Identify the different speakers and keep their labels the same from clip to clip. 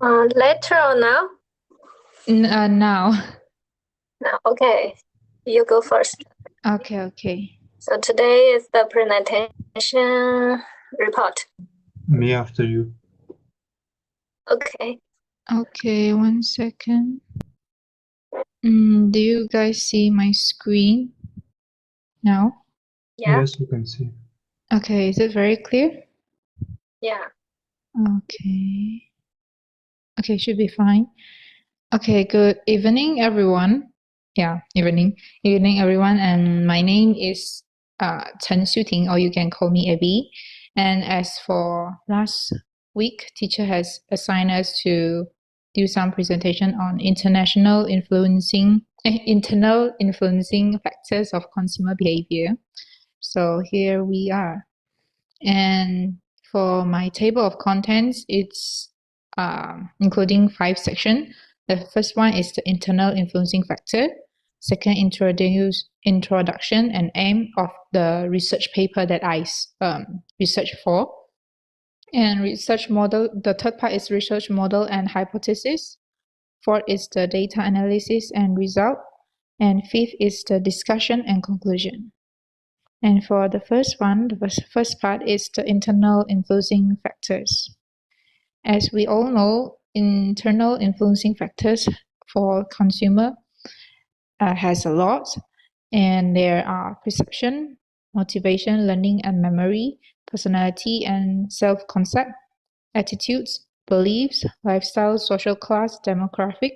Speaker 1: Later or now?
Speaker 2: Now.
Speaker 1: Now, okay. You go first.
Speaker 2: Okay.
Speaker 1: So today is the presentation report.
Speaker 3: Me after you.
Speaker 1: Okay.
Speaker 2: Okay, 1 second. Do you guys see my screen now?
Speaker 1: Yeah.
Speaker 3: Yes, you can see.
Speaker 2: Okay, is it very clear?
Speaker 1: Yeah.
Speaker 2: Okay. Okay, should be fine. Okay, good evening, everyone. Yeah, evening everyone. And my name is Chen Xuting, or you can call me Abby. And as for last week, teacher has assigned us to do some presentation on internal influencing factors of consumer behavior. So here we are. And for my table of contents, it's including 5 sections. The first one is the internal influencing factor. Second, introduction and aim of the research paper that I researched for. And research model, the third part is research model and hypothesis. Fourth is the data analysis and result. And fifth is the discussion and conclusion. And for the first one, the first part is the internal influencing factors. As we all know, internal influencing factors for consumer has a lot, and there are perception, motivation, learning and memory, personality and self-concept, attitudes, beliefs, lifestyle, social class, demographic,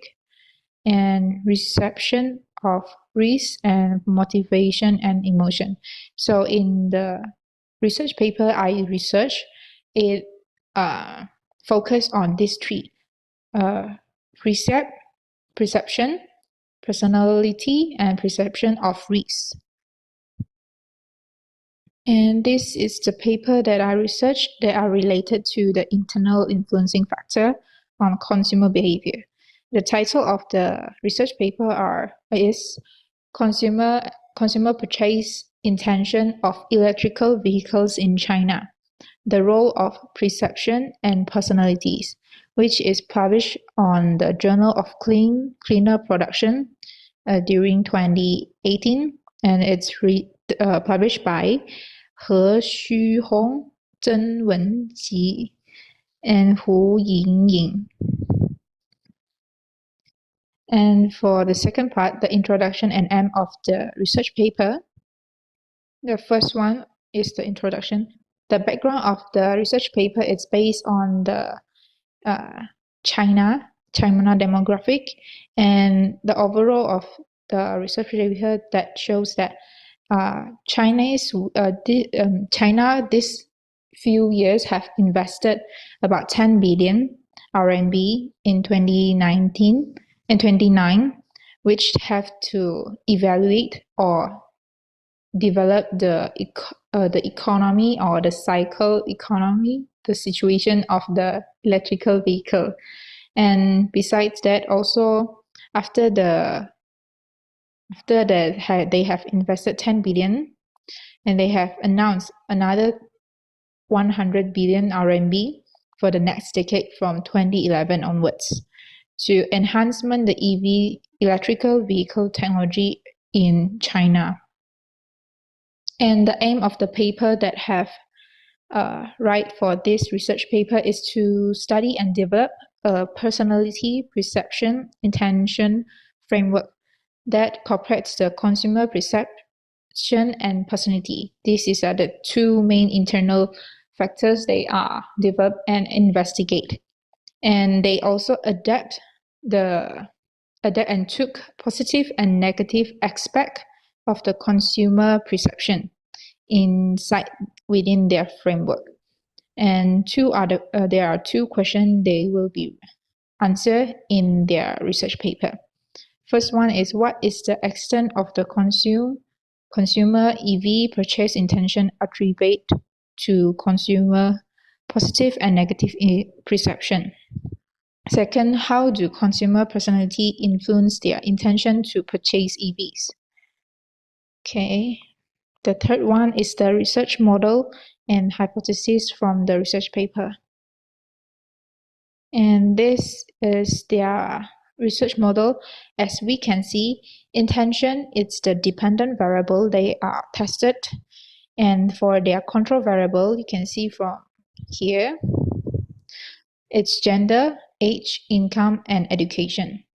Speaker 2: and reception of risk and motivation and emotion. So in the research paper I researched, it focused on these three: perception, personality, and perception of risk. And this is the paper that I researched that are related to the internal influencing factor on consumer behavior. The title of the research paper is Consumer Purchase Intention of Electrical Vehicles in China, the Role of Perception and Personalities, which is published on the Journal of Cleaner Production during 2018, and it's published by He Xuhong, Zhen Wenqi, and Hu Yingying. And for the second part, the introduction and aim of the research paper, the first one is the introduction. The background of the research paper is based on the China demographic, and the overall of the research paper that shows that China this few years have invested about 10 billion RMB in 2019 and 29, which have to evaluate or develop the economy or the cycle economy, the situation of the electrical vehicle. And besides that, also after that they have invested 10 billion, and they have announced another 100 billion RMB for the next decade from 2011 onwards to enhancement the EV electrical vehicle technology in China. And the aim of the paper that have write for this research paper is to study and develop a personality, perception, intention framework that incorporates the consumer perception and personality. These are the two main internal factors they are develop and investigate. And they also adapt and took positive and negative aspect of the consumer perception inside within their framework. And there are two questions they will be answered in their research paper. First one is, what is the extent of the consumer EV purchase intention attribute to consumer positive and negative perception? Second, how do consumer personality influence their intention to purchase EVs? Okay. The third one is the research model and hypothesis from the research paper. And this is their research model. As we can see, intention is the dependent variable they are tested. And for their control variable, you can see from here, it's gender, age, income, and education.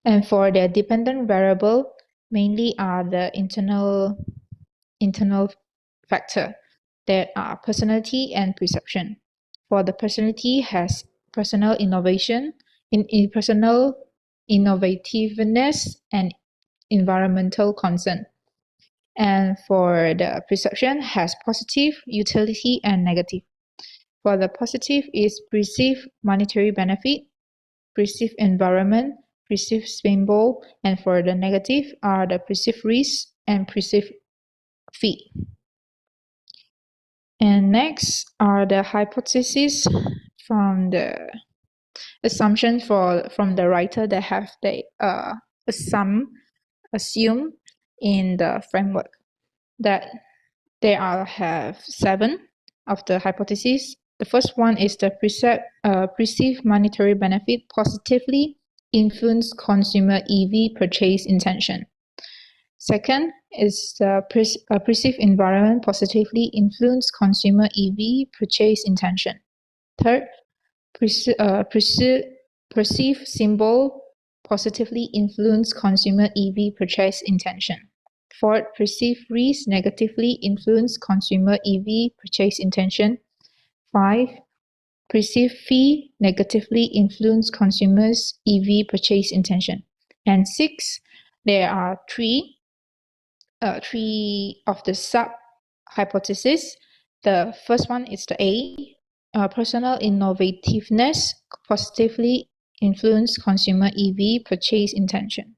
Speaker 2: And for their dependent variable, mainly are the internal factor that are personality and perception. For the personality has personal innovation, in personal innovativeness and environmental concern. And for the perception has positive, utility, and negative. For the positive is perceived monetary benefit, perceived environment, perceived symbol, and for the negative are the perceived risk and perceived fee. And next are the hypotheses from the assumption from the writer that have the assume in the framework that there have 7 of the hypotheses. The first one is the perceived monetary benefit positively influence consumer EV purchase intention. Second is the perceived environment positively influence consumer EV purchase intention. Third, perceived symbol positively influence consumer EV purchase intention. Fourth, perceived risk negatively influence consumer EV purchase intention. 5. Perceived fee negatively influence consumers' EV purchase intention. And 6. There are three of the sub hypotheses. The first one is the A. Personal innovativeness positively influence consumer EV purchase intention.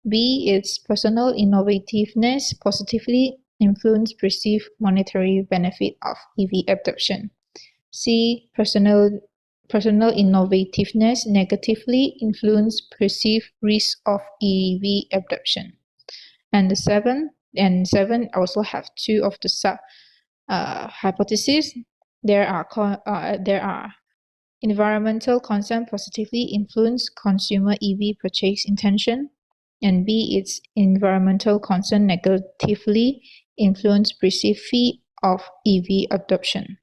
Speaker 2: B is personal innovativeness positively influence perceived monetary benefit of EV adoption. C, personal innovativeness negatively influence perceived risk of EV adoption. And the seven also have 2 of the sub hypotheses. There are environmental concern positively influence consumer EV purchase intention, and B is environmental concern negatively influence perceived fee of EV adoption.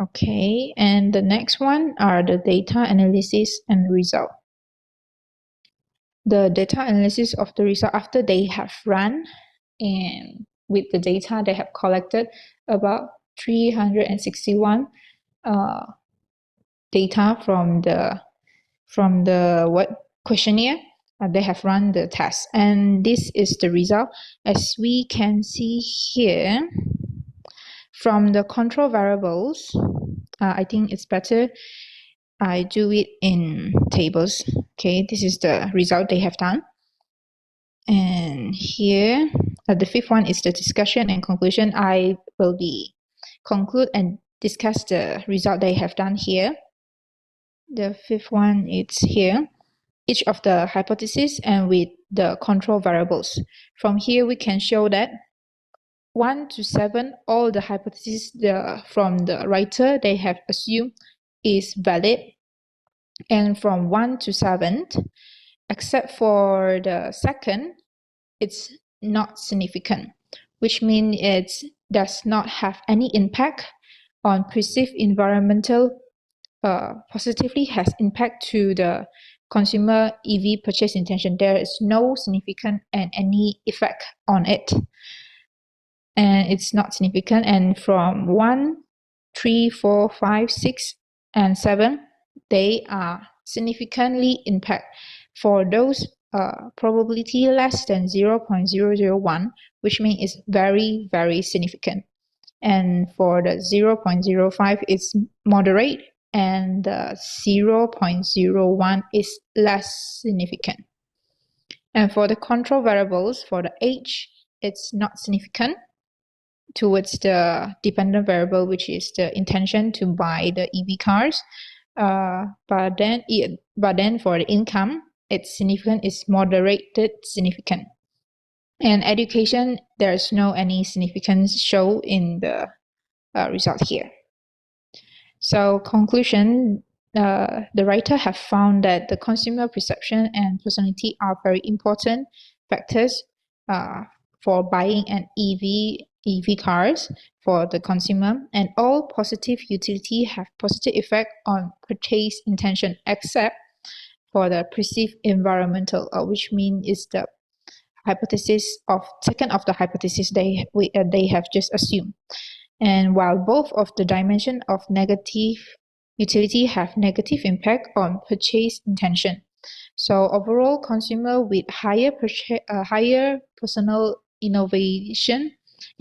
Speaker 2: Okay, and the next one are the data analysis and result. The data analysis of the result after they have run and with the data they have collected about 361 data from the what questionnaire. They have run the test, and this is the result. As we can see here, from the control variables, I think it's better I do it in tables. Okay, this is the result they have done. And here, the fifth one is the discussion and conclusion. I will be conclude and discuss the result they have done here. The fifth one is here. Each of the hypotheses and with the control variables. From here, we can show that 1 to 7, all the hypotheses from the writer they have assumed is valid. And from 1 to 7, except for the second, it's not significant, which means it does not have any impact on perceived environmental positively has impact to the consumer EV purchase intention. There is no significant and any effect on it. And it's not significant. And from 1, 3, 4, 5, 6, and 7, they are significantly impact. For those probability less than 0.001, which means it's very, very significant. And for the 0.05, it's moderate, and the 0.01 is less significant. And for the control variables, for the age, it's not significant towards the dependent variable, which is the intention to buy the EV cars. But then for the income, it's significant, it's moderated significant. And education, there's no any significance show in the result here. So conclusion, the writer have found that the consumer perception and personality are very important factors for buying an EV cars for the consumer, and all positive utility have positive effect on purchase intention except for the perceived environmental, which means is the hypothesis of second of the hypothesis they have just assumed. And while both of the dimension of negative utility have negative impact on purchase intention, so overall consumer with higher personal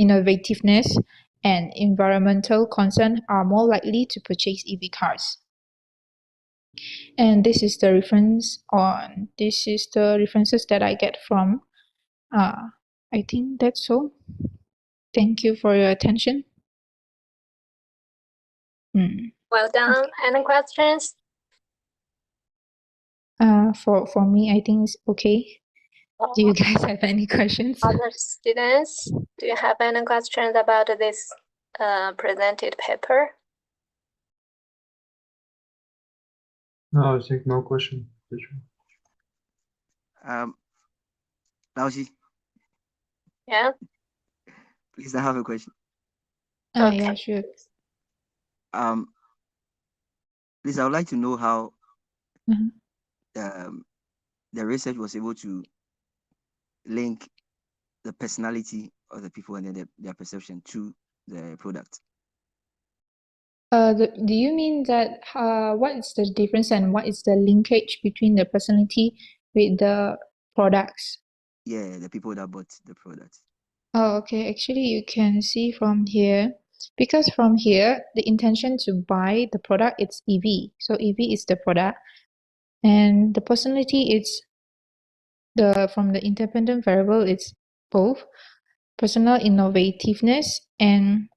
Speaker 2: innovativeness, and environmental concern are more likely to purchase EV cars. And this is the references that I get from. I think that's all. Thank you for your attention.
Speaker 1: Well done. Any questions?
Speaker 2: For me, I think it's okay. Do you guys have any questions?
Speaker 1: Other students, do you have any questions about this presented paper?
Speaker 3: No, I think no question.
Speaker 4: Laushi,
Speaker 1: Yeah.
Speaker 4: please, I have a question.
Speaker 2: Yeah,
Speaker 1: Okay.
Speaker 2: sure.
Speaker 4: Please, I would like to know how
Speaker 2: Mhm.
Speaker 4: the research was able to link the personality of the people and then their perception to the product.
Speaker 2: Do you mean that what is the difference and what is the linkage between the personality with the products?
Speaker 4: Yeah, the people that bought the product.
Speaker 2: Oh, okay. Actually, you can see from here, because from here, the intention to buy the product, it's EV. So EV is the product, and the personality is from the independent variable, it's both personal innovativeness and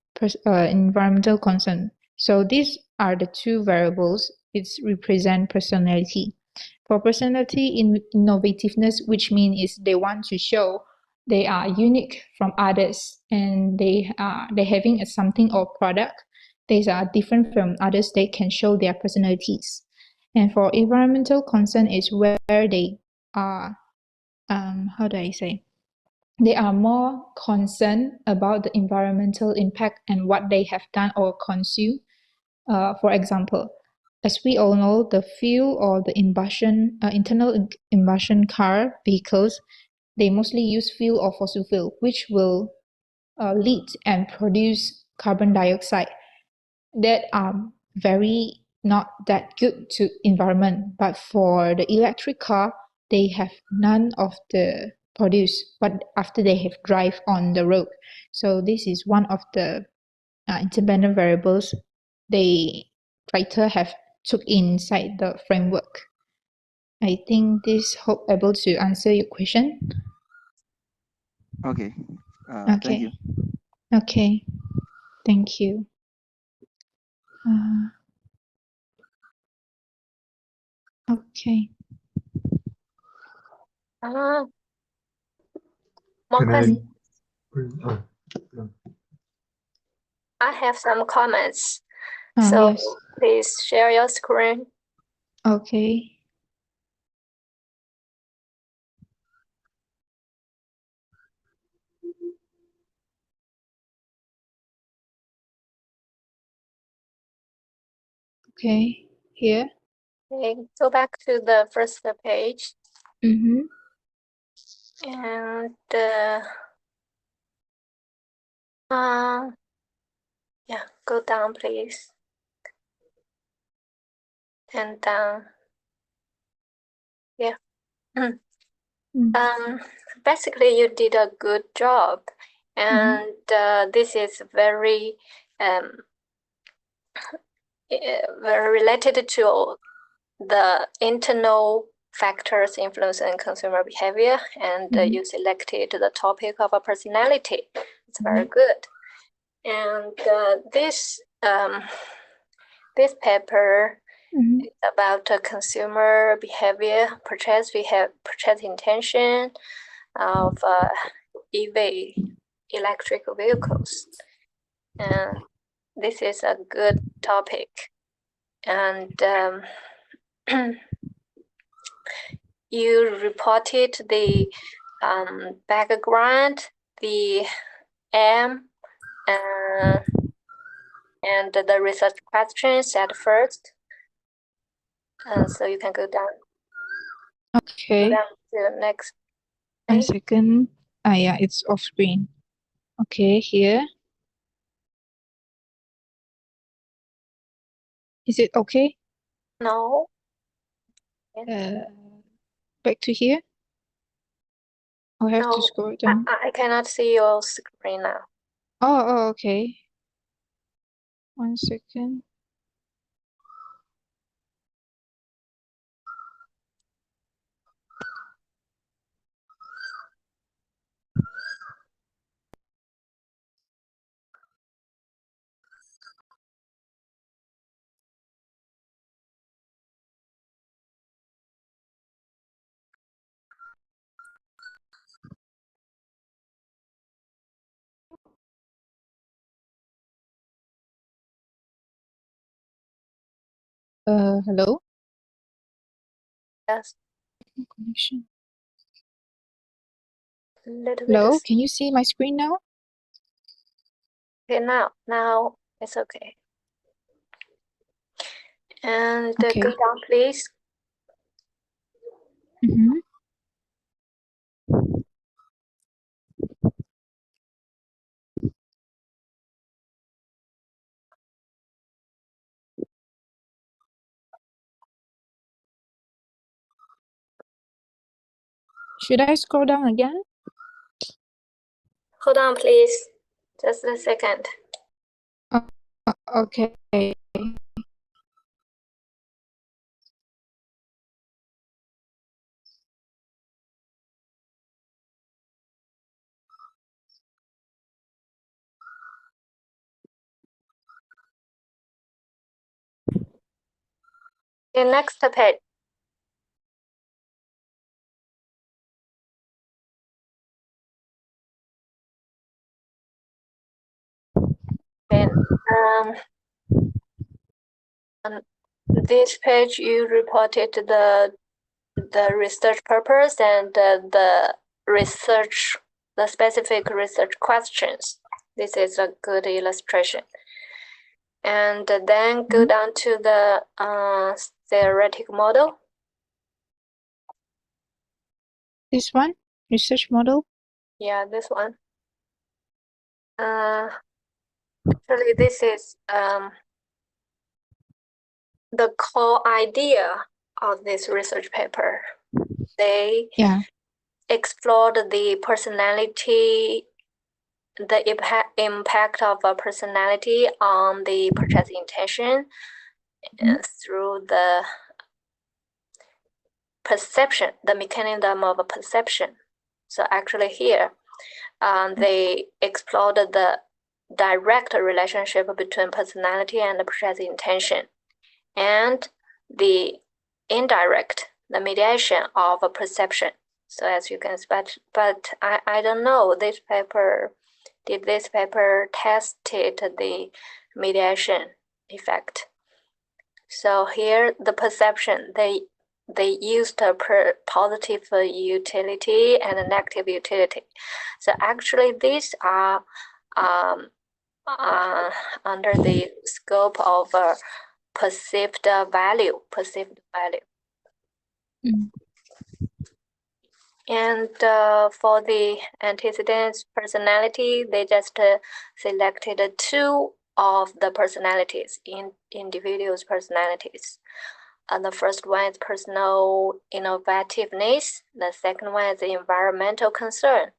Speaker 2: environmental concern. So these are the two variables. It's represent personality. For personality innovativeness, which means is they want to show they are unique from others, and they having a something or product. They are different from others. They can show their personalities. And for environmental concern is where they are how do I say? They are more concerned about the environmental impact and what they have done or consumed. For example, as we all know, the fuel or the internal combustion car vehicles, they mostly use fuel or fossil fuel, which will lead and produce carbon dioxide that are very not that good to environment. But for the electric car, they have none of the produce, but after they have drive on the road. So this is one of the independent variables the writer have took inside the framework. I think this hope able to answer your question.
Speaker 4: Okay.
Speaker 2: Okay.
Speaker 4: Thank you.
Speaker 2: Okay. Thank you. Okay.
Speaker 1: More
Speaker 3: Can
Speaker 1: questions?
Speaker 3: no.
Speaker 1: I have some comments.
Speaker 2: Yes.
Speaker 1: So please share your screen.
Speaker 2: Okay. Okay. Here.
Speaker 1: Okay, go back to the first page.
Speaker 2: Mm-hmm.
Speaker 1: And yeah, go down, please. And down. Yeah. Basically, you did a good job, and this is very very related to the internal factors influencing consumer behavior, and you selected the topic of a personality. It's very good. And this paper is about consumer behavior, purchase intention of EV, electric vehicles. And this is a good topic. And you reported the background, the aim, and the research questions at first. So you can go down.
Speaker 2: Okay.
Speaker 1: Go down to the next
Speaker 2: 1
Speaker 1: page.
Speaker 2: second. Yeah, it's off screen. Okay, here. Is it okay?
Speaker 1: No.
Speaker 2: Back to here. I'll have
Speaker 1: No,
Speaker 2: to scroll down.
Speaker 1: I cannot see your screen now.
Speaker 2: Oh, okay. 1 second. Hello?
Speaker 1: Yes,
Speaker 2: Connection.
Speaker 1: a little
Speaker 2: Hello,
Speaker 1: bit.
Speaker 2: can you see my screen now?
Speaker 1: Okay, now it's okay. And
Speaker 2: Okay.
Speaker 1: go down, please.
Speaker 2: Mm-hmm. Should I scroll down again?
Speaker 1: Hold on, please. Just a second.
Speaker 2: Okay.
Speaker 1: Okay, next page. Okay, on this page you reported the research purpose and the specific research questions. This is a good illustration. And then go down to the theoretic model.
Speaker 2: This one? Research model?
Speaker 1: Yeah, this one. Actually, this is the core idea of this research paper. They explored the personality, the impact of a personality on the purchase intention through the perception, the mechanism of perception. So actually here, they explored the direct relationship between personality and the purchase intention, and the indirect, the mediation of a perception. So as you can expect, but I don't know this paper, did this paper tested the mediation effect? So here the perception, they used a positive utility and a negative utility. So actually these are under the scope of perceived value. And for the antecedents personality, they just selected two of the personalities, individuals' personalities. The first one is personal innovativeness. The second one is environmental concern.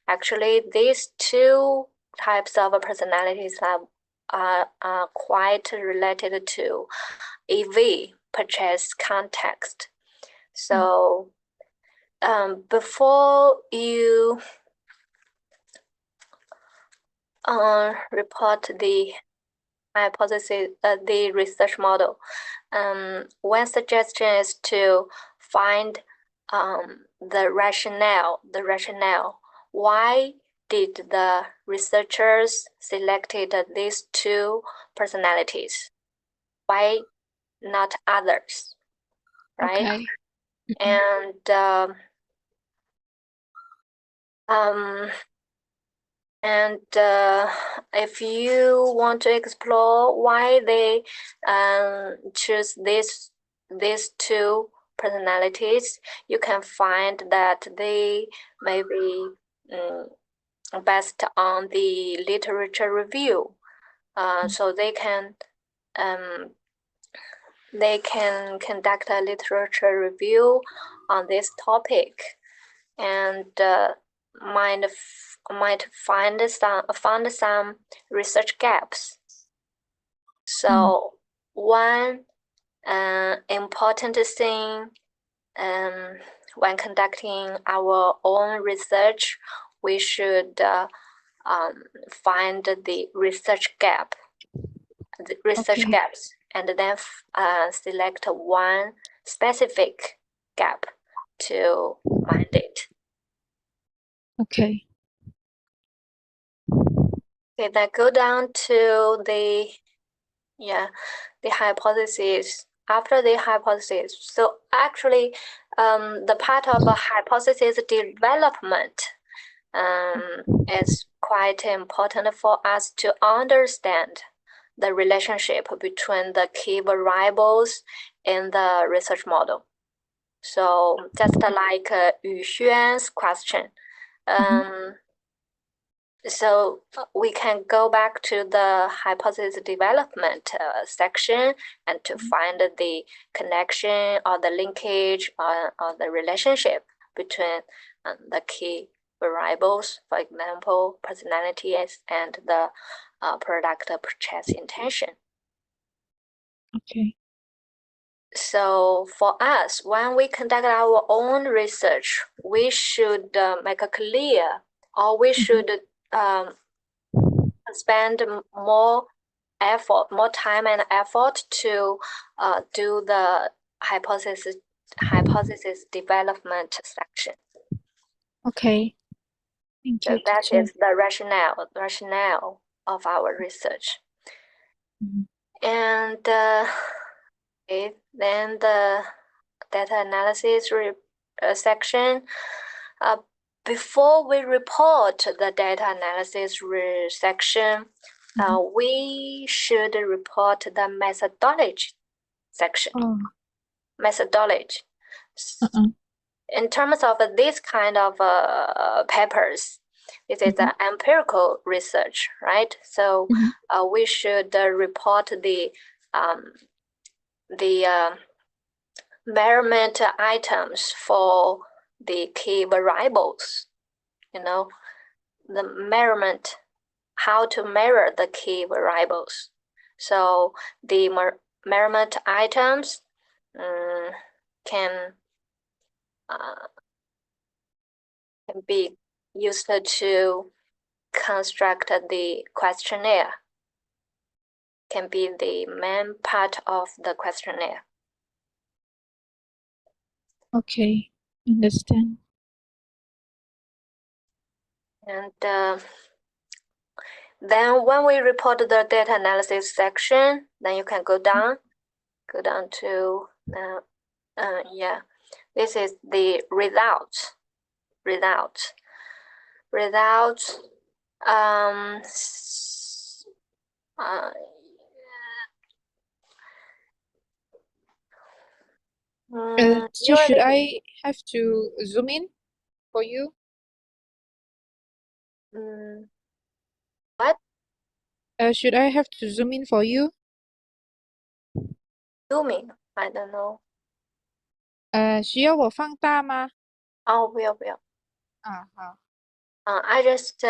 Speaker 1: Actually, these two types of personalities are quite related to EV purchase context. So before you report the hypothesis, the research model, one suggestion is to find the rationale. Why did the researchers selected these two personalities? Why not others, right?
Speaker 2: Okay.
Speaker 1: And if you want to explore why they choose these two personalities, you can find that they may be based on the literature review. So they can conduct a literature review on this topic, and might find some research gaps. So one important thing when conducting our own research, we should find the research gaps, and then select one specific gap to find it.
Speaker 2: Okay.
Speaker 1: Okay, then go down to the hypothesis. After the hypothesis, so actually, the part of a hypothesis development is quite important for us to understand the relationship between the key variables in the research model. So just like Yu Xuan's question, so we can go back to the hypothesis development section and to find the connection or the linkage or the relationship between the key variables, for example, personalities and the product purchase intention.
Speaker 2: Okay.
Speaker 1: So for us, when we conduct our own research, we should make it clear, or we should spend more time and effort to do the hypothesis development section.
Speaker 2: Okay. Thank
Speaker 1: So
Speaker 2: you,
Speaker 1: that
Speaker 2: teacher.
Speaker 1: is the rationale of our research. And okay, then the data analysis section. Before we report the data analysis section, we should report the methodology section. Methodology. In terms of this kind of papers, this is the empirical research, right? So we should report the measurement items for the key variables, the measurement, how to measure the key variables. So the measurement items can be used to construct the questionnaire, can be the main part of the questionnaire.
Speaker 2: Okay, understand.
Speaker 1: And then when we report the data analysis section, then you can go down to this is the results.
Speaker 2: Should I have to zoom in for you?
Speaker 1: What?
Speaker 2: Should I have to zoom in for you?
Speaker 1: Zoom in? I don't know.
Speaker 2: 需要我放大吗？
Speaker 1: 哦，不要。
Speaker 2: 好。
Speaker 1: I just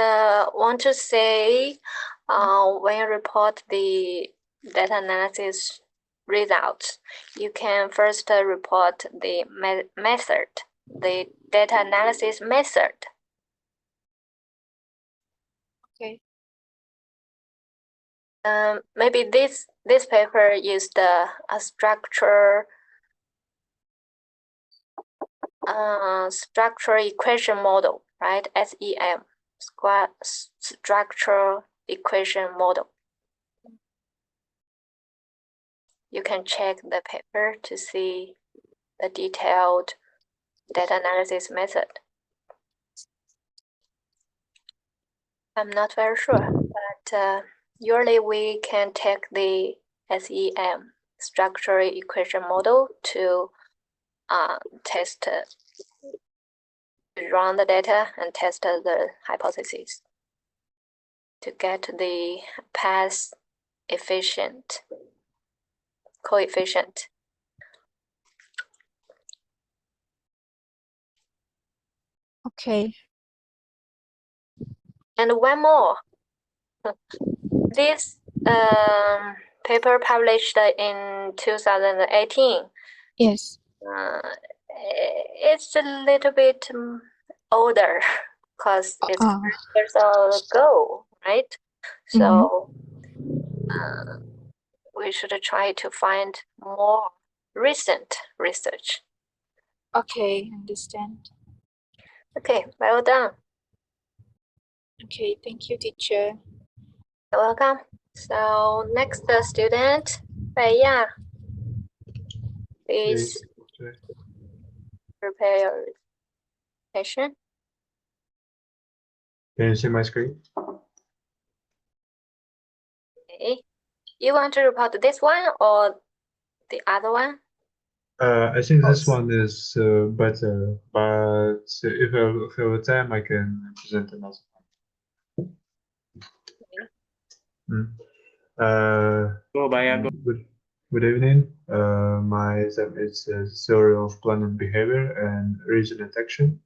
Speaker 1: want to say, when you report the data analysis results, you can first report the method, the data analysis method.
Speaker 2: Okay.
Speaker 1: Maybe this paper used a structure equation model, right? SEM, structure equation model. you can check the paper to see the detailed data analysis method. I'm not very sure, but usually we can take the SEM, structural equation model, to test, run the data and test the hypothesis to get the path efficient coefficient.
Speaker 2: Okay.
Speaker 1: And one more. This paper published in 2018.
Speaker 2: Yes.
Speaker 1: It's a little bit older because it's 5 years ago, right? So we should try to find more recent research.
Speaker 2: Okay, understand.
Speaker 1: Okay, well done.
Speaker 2: Okay, thank you, teacher.
Speaker 1: You're welcome. So next student, Beya, please prepare your presentation.
Speaker 3: Can you see my screen?
Speaker 1: Okay. You want to report this one or the other one?
Speaker 3: I think this one is better, but if I have time, I can present another one. Good evening. My exam is theory of planned behavior and reason and action.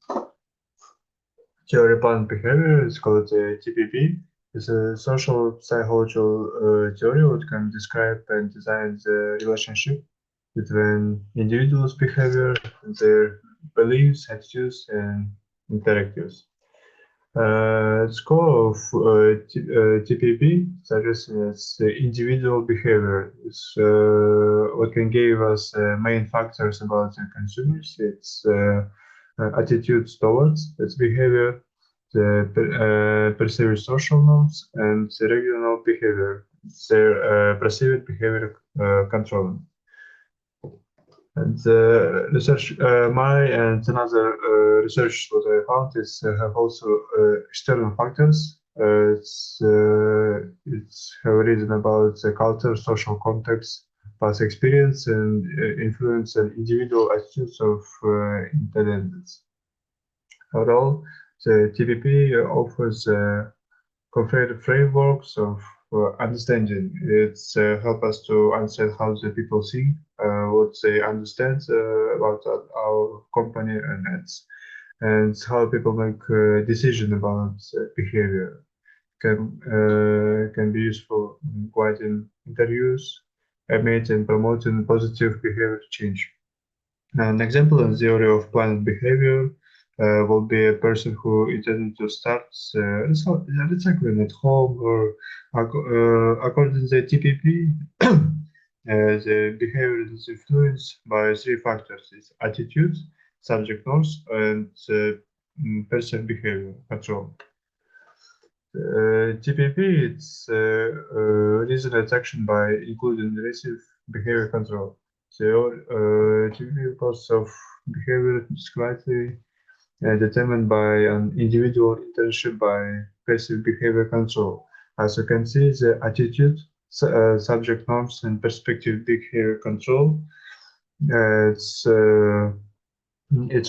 Speaker 3: Theory of planned behavior is called TPP. It's a social psychological theory that can describe and design the relationship between individuals' behavior, their beliefs, attitudes, and interactions. The score of TPP suggests that individual behavior is what can give us main factors about the consumers. It's attitudes towards its behavior, the perceived social norms, and the regional behavior, their perceived behavior controlling. And research, my and another research what I found is have also external factors. It's have a reason about the culture, social context, past experience, and influence and individual attitudes of intelligence. Overall, the TPP offers concrete frameworks of understanding. It's help us to understand how the people think, what they understand about our company and its, and how people make decision about behavior. Can be useful in guiding interviews, amid and promoting positive behavior change. An example in theory of planned behavior will be a person who intended to start recycling at home, or according to the TPP, the behavior is influenced by three factors: it's attitude, subject norms, and person behavior control. TPP it's reasoned action by including receive behavior control. So TPP costs of behavior is slightly determined by an individual internship by passive behavior control. As you can see, the attitude, subject norms, and perspective behavior control. It's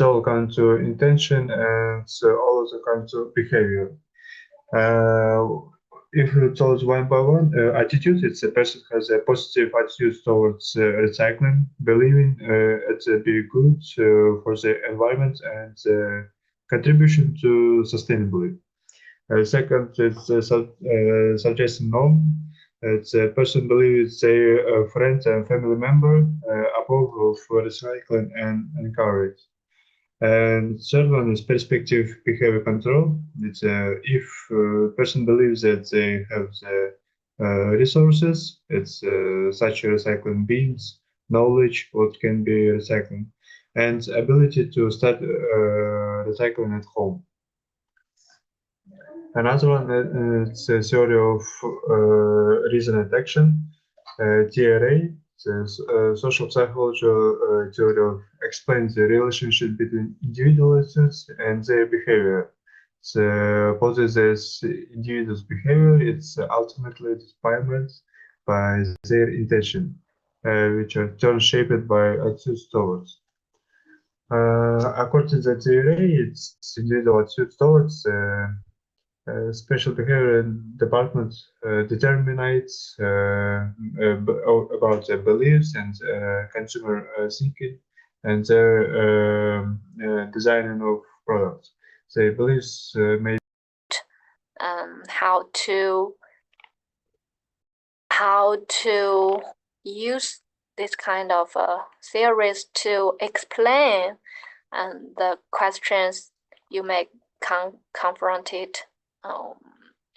Speaker 3: all come to intention, and all also come to behavior. If you told one by one, attitude, it's a person has a positive attitude towards recycling, believing it's be good for the environment and contribution to sustainability. Second, it's suggesting norm. It's a person believes their friend and family member approve of recycling and encourage. And third one is perspective behavior control. It's if person believes that they have the resources, it's such recycling bins, knowledge what can be recycling, and ability to start recycling at home. Another one is a theory of reason and action, TRA. The social psychological theory explains the relationship between individuals and their behavior. The posits individuals' behavior is ultimately determined by their intention, which are turn shaped by attitudes towards. According to the theory, it's individual attitude towards special behavior department determines about their beliefs and consumer thinking and their designing of products. Their beliefs may
Speaker 1: how to use this kind of theories to explain the questions you may confronted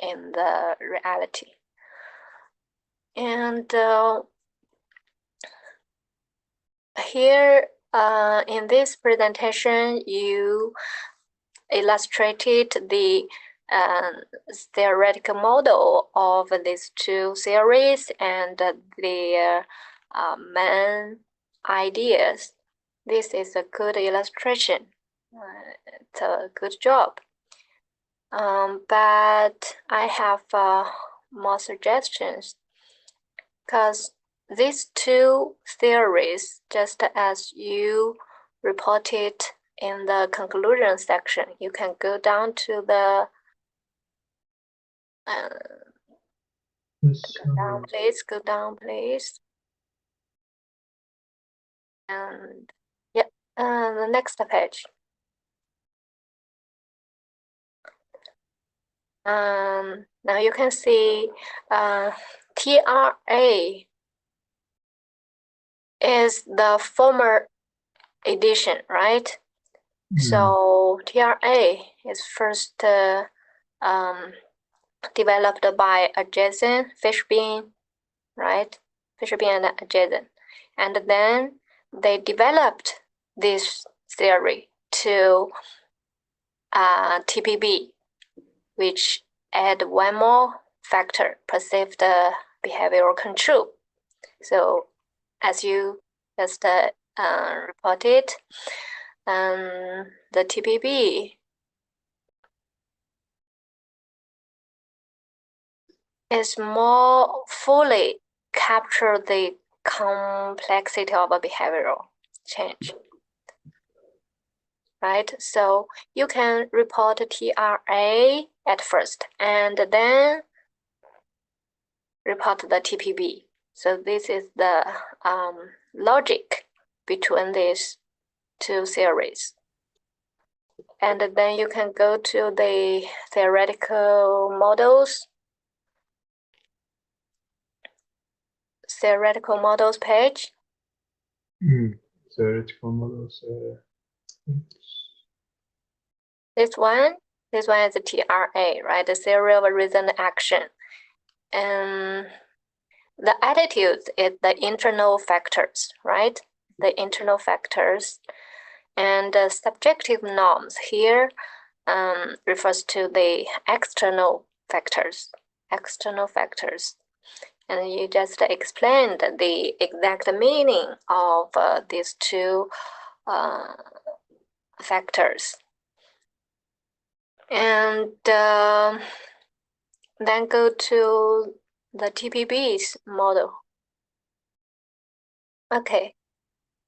Speaker 1: in the reality. And here in this presentation, you illustrated the theoretical model of these two theories and their main ideas. This is a good illustration. It's a good job. But I have more suggestions, because these two theories, just as you reported in the conclusion section, you can go down to the go down please. And yeah, the next page. Now you can see TRA is the former edition, right? So TRA is first developed by Adjacent, Fishbein, right? Fishbein and Adjacent. And then they developed this theory to TPB, which add one more factor, perceived behavioral control. So as you just reported, the TPB is more fully capture the complexity of a behavioral change, right? So you can report TRA at first and then report the TPB. So this is the logic between these two theories. And then you can go to the theoretical models. Theoretical models page.
Speaker 3: Theoretical models.
Speaker 1: This one is the TRA, right? The theory of reason action. And the attitudes is the internal factors, right? The internal factors. And the subjective norms here refers to the external factors. And you just explained the exact meaning of these two factors. And then go to the TPB's model. Okay,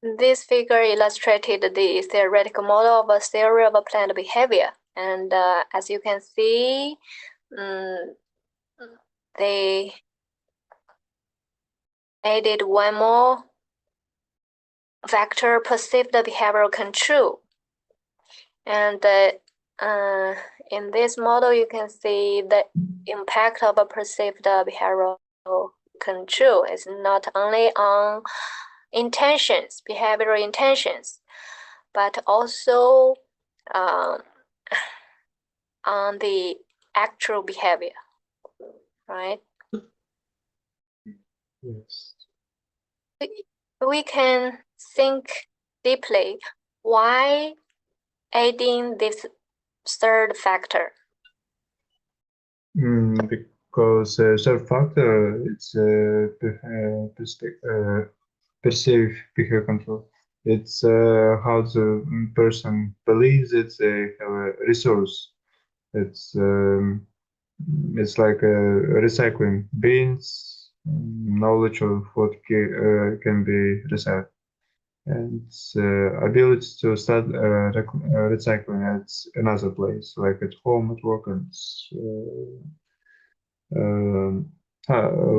Speaker 1: this figure illustrated the theoretical model of a theory of a planned behavior. And as you can see, they added one more factor, perceived behavioral control. And in this model, you can see the impact of a perceived behavioral control is not only on intentions, behavioral intentions, but also on the actual behavior, right?
Speaker 3: Yes.
Speaker 1: We can think deeply why adding this third factor.
Speaker 3: Because third factor, it's perceive behavior control. It's how the person believes that they have a resource. It's like recycling bins, knowledge of what can be recycled, and ability to start recycling at another place, like at home, at work, and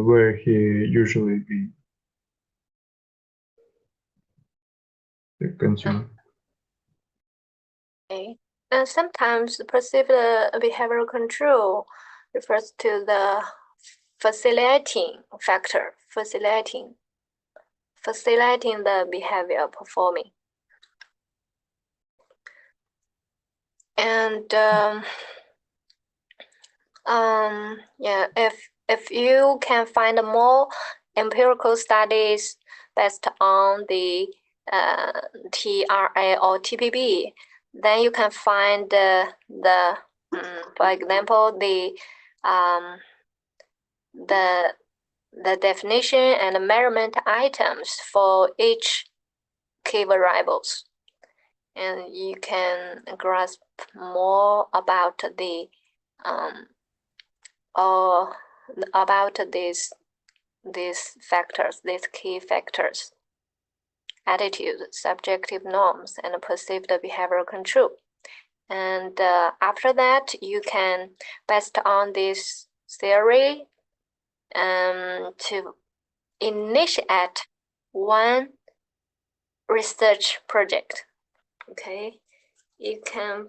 Speaker 3: where he usually be the consumer.
Speaker 1: Okay. And sometimes perceived behavioral control refers to the facilitating factor, facilitating the behavior performing. And yeah, if you can find more empirical studies based on the TRA or TPB, then you can find for example, the definition and measurement items for each key variables, and you can grasp more about the or about these factors, these key factors: attitude, subjective norms, and perceived behavioral control. And after that, you can, based on this theory, to initiate one research project. Okay, you can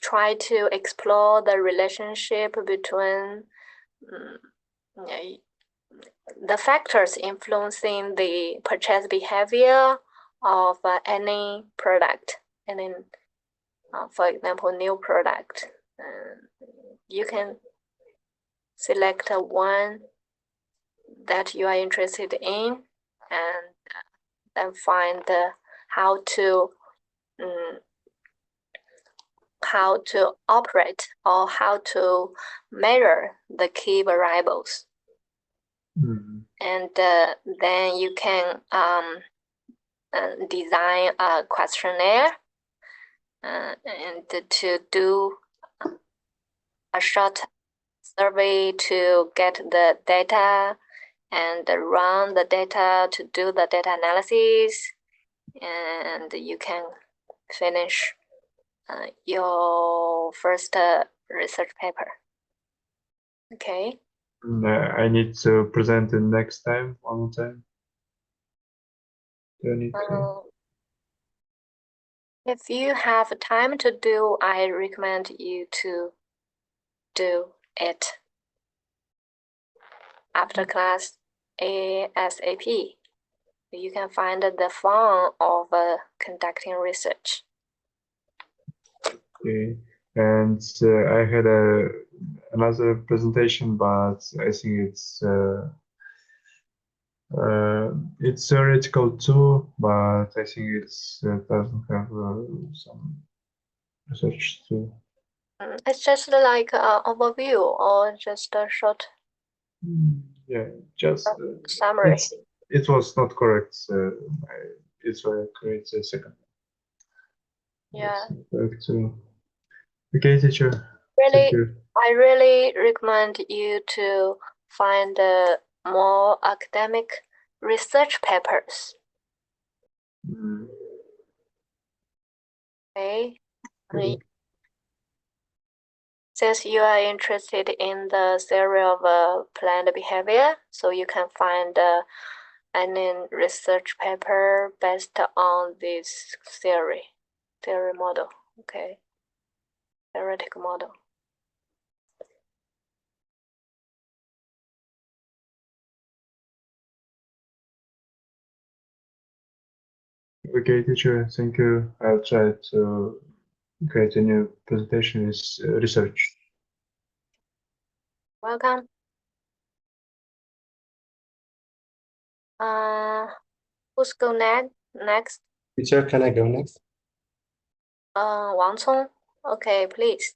Speaker 1: try to explore the relationship between the factors influencing the purchase behavior of any product, and then, for example, new product. You can select one that you are interested in, and then find how to operate or how to measure the key variables. And then you can design a questionnaire and to do a short survey to get the data and run the data to do the data analysis, and you can finish your first research paper. Okay.
Speaker 3: I need to present it next time, one more time. Do I need to?
Speaker 1: If you have time to do, I recommend you to do it after class ASAP. You can find the fun of conducting research.
Speaker 3: Okay, and I had another presentation, but I think it's theoretical too, but I think it doesn't have some research too.
Speaker 1: It's just like an overview or just a short
Speaker 3: Yeah, just
Speaker 1: summary.
Speaker 3: It was not correct. It's why I create a second.
Speaker 1: Yeah.
Speaker 3: Correct too. Okay, teacher.
Speaker 1: Really, I really recommend you to find more academic research papers. Okay. Since you are interested in the theory of planned behavior, so you can find any research paper based on this theory model. Okay, theoretical model.
Speaker 3: Okay, teacher, thank you. I'll try to create a new presentation with research.
Speaker 1: Welcome. Who's go next?
Speaker 5: Teacher, can I go next?
Speaker 1: Wang Cong. Okay, please.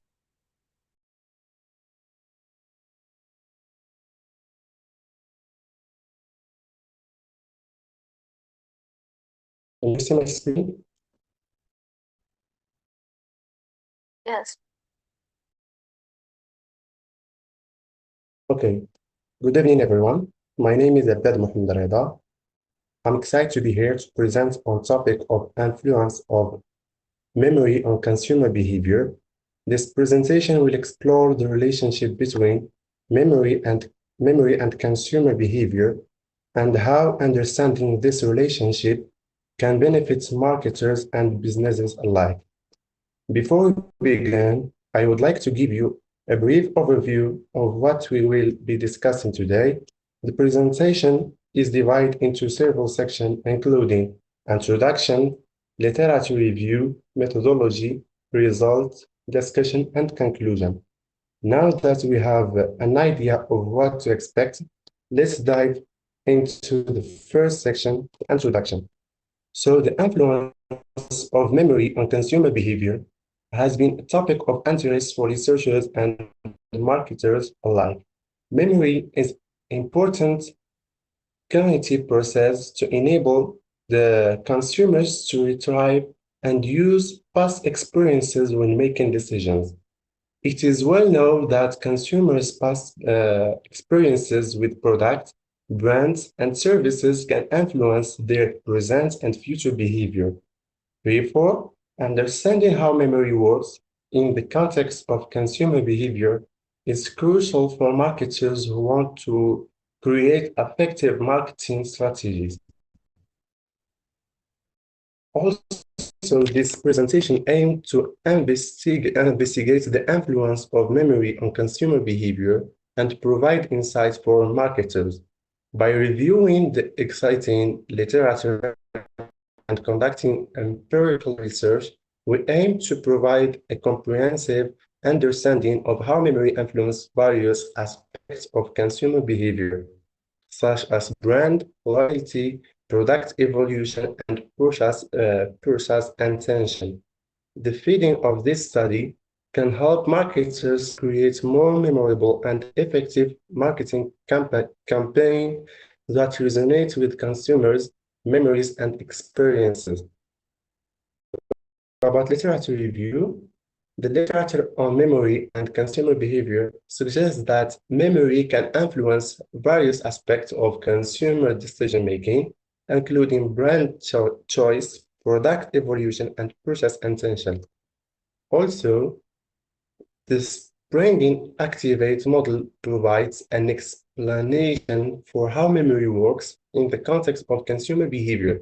Speaker 5: Can you see my screen?
Speaker 1: Yes.
Speaker 5: Okay. Good evening, everyone. My name is Abdad Mohamed Reda. I'm excited to be here to present on topic of influence of memory on consumer behavior. This presentation will explore the relationship between memory and consumer behavior and how understanding this relationship can benefit marketers and businesses alike. Before we begin, I would like to give you a brief overview of what we will be discussing today. The presentation is divided into several sections, including introduction, literature review, methodology, results, discussion, and conclusion. Now that we have an idea of what to expect, let's dive into the first section, introduction. So the influence of memory on consumer behavior has been a topic of interest for researchers and marketers alike. Memory is important cognitive process to enable the consumers to retrieve and use past experiences when making decisions. It is well known that consumers' past experiences with products, brands, and services can influence their present and future behavior. Therefore, understanding how memory works in the context of consumer behavior is crucial for marketers who want to create effective marketing strategies. Also, this presentation aimed to investigate the influence of memory on consumer behavior and provide insights for marketers. By reviewing the exciting literature and conducting empirical research, we aim to provide a comprehensive understanding of how memory influences various aspects of consumer behavior, such as brand loyalty, product evolution, and purchase intention. The feeding of this study can help marketers create more memorable and effective marketing campaigns that resonate with consumers' memories and experiences. About literature review, the literature on memory and consumer behavior suggests that memory can influence various aspects of consumer decision-making, including brand choice, product evolution, and purchase intention. Also, the Springing Activate model provides an explanation for how memory works in the context of consumer behavior.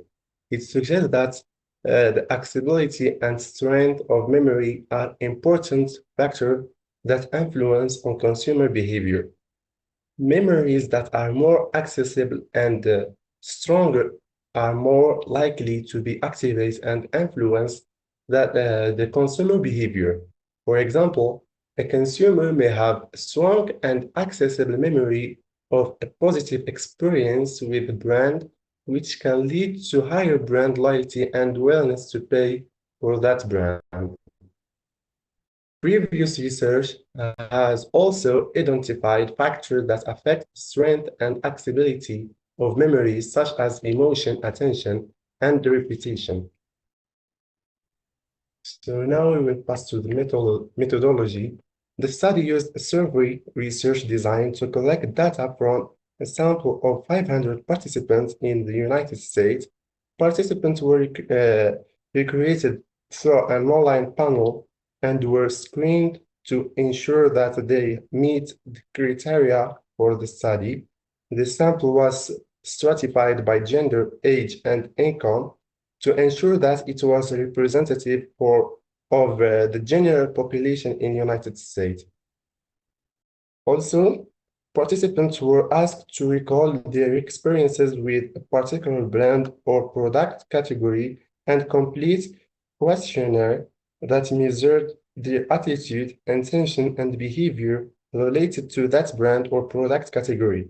Speaker 5: It suggests that the accessibility and strength of memory are important factors that influence on consumer behavior. Memories that are more accessible and stronger are more likely to be activated and influence the consumer behavior. For example, a consumer may have a strong and accessible memory of a positive experience with a brand, which can lead to higher brand loyalty and willingness to pay for that brand. Previous research has also identified factors that affect strength and accessibility of memory, such as emotion, attention, and repetition. So now we will pass to the methodology. The study used a survey research design to collect data from a sample of 500 participants in the United States. Participants were recruited through an online panel and were screened to ensure that they meet the criteria for the study. The sample was stratified by gender, age, and income to ensure that it was representative of the general population in the United States. Also, participants were asked to recall their experiences with a particular brand or product category and complete questionnaire that measured their attitude, intention, and behavior related to that brand or product category.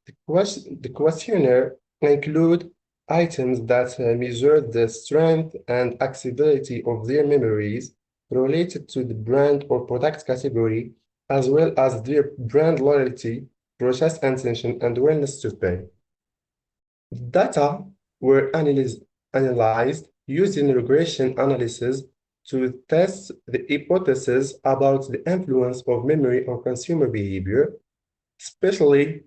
Speaker 5: The questionnaire include items that measure the strength and accessibility of their memories related to the brand or product category, as well as their brand loyalty, purchase intention, and willingness to pay. Data were analyzed using regression analysis to test the hypothesis about the influence of memory on consumer behavior. Especially,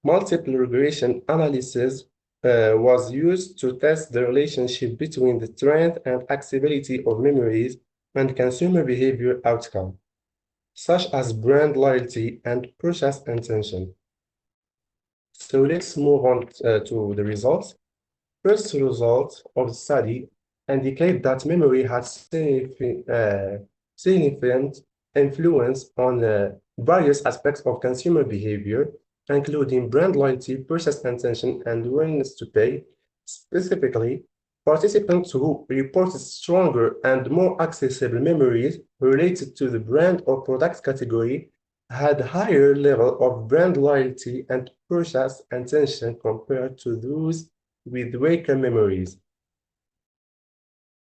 Speaker 5: multiple regression analysis was used to test the relationship between the strength and accessibility of memories and consumer behavior outcome, such as brand loyalty and purchase intention. So let's move on to the results. First result of the study indicate that memory has significant influence on various aspects of consumer behavior, including brand loyalty, purchase intention, and willingness to pay. Specifically, participants who reported stronger and more accessible memories related to the brand or product category had higher level of brand loyalty and purchase intention compared to those with weaker memories.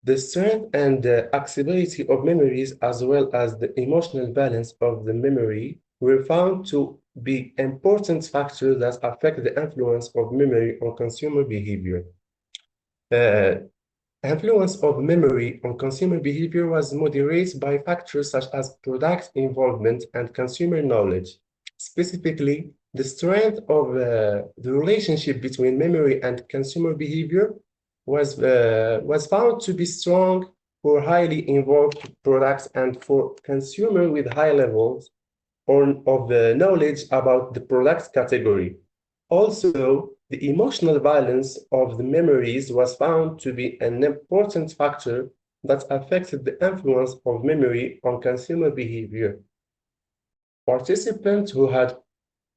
Speaker 5: The strength and accessibility of memories, as well as the emotional balance of the memory, were found to be important factors that affect the influence of memory on consumer behavior. Influence of memory on consumer behavior was moderated by factors such as product involvement and consumer knowledge. Specifically, the strength of the relationship between memory and consumer behavior was found to be strong for highly involved products and for consumers with high levels of knowledge about the product category. Also, the emotional balance of the memories was found to be an important factor that affected the influence of memory on consumer behavior. Participants who had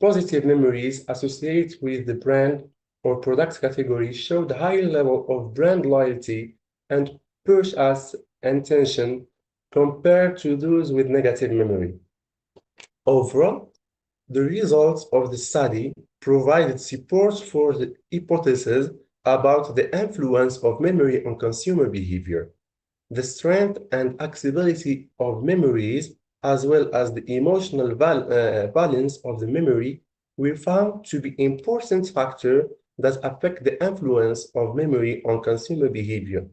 Speaker 5: positive memories associated with the brand or product category showed a higher level of brand loyalty and purchase intention compared to those with negative memory. Overall, the results of the study provided support for the hypothesis about the influence of memory on consumer behavior. The strength and accessibility of memories, as well as the emotional balance of the memory, were found to be important factors that affect the influence of memory on consumer behavior.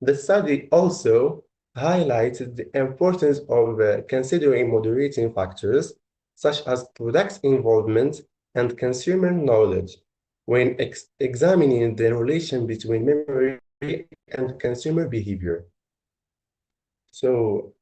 Speaker 5: The study also highlighted the importance of considering moderating factors, such as product involvement and consumer knowledge, when examining the relation between memory and consumer behavior. So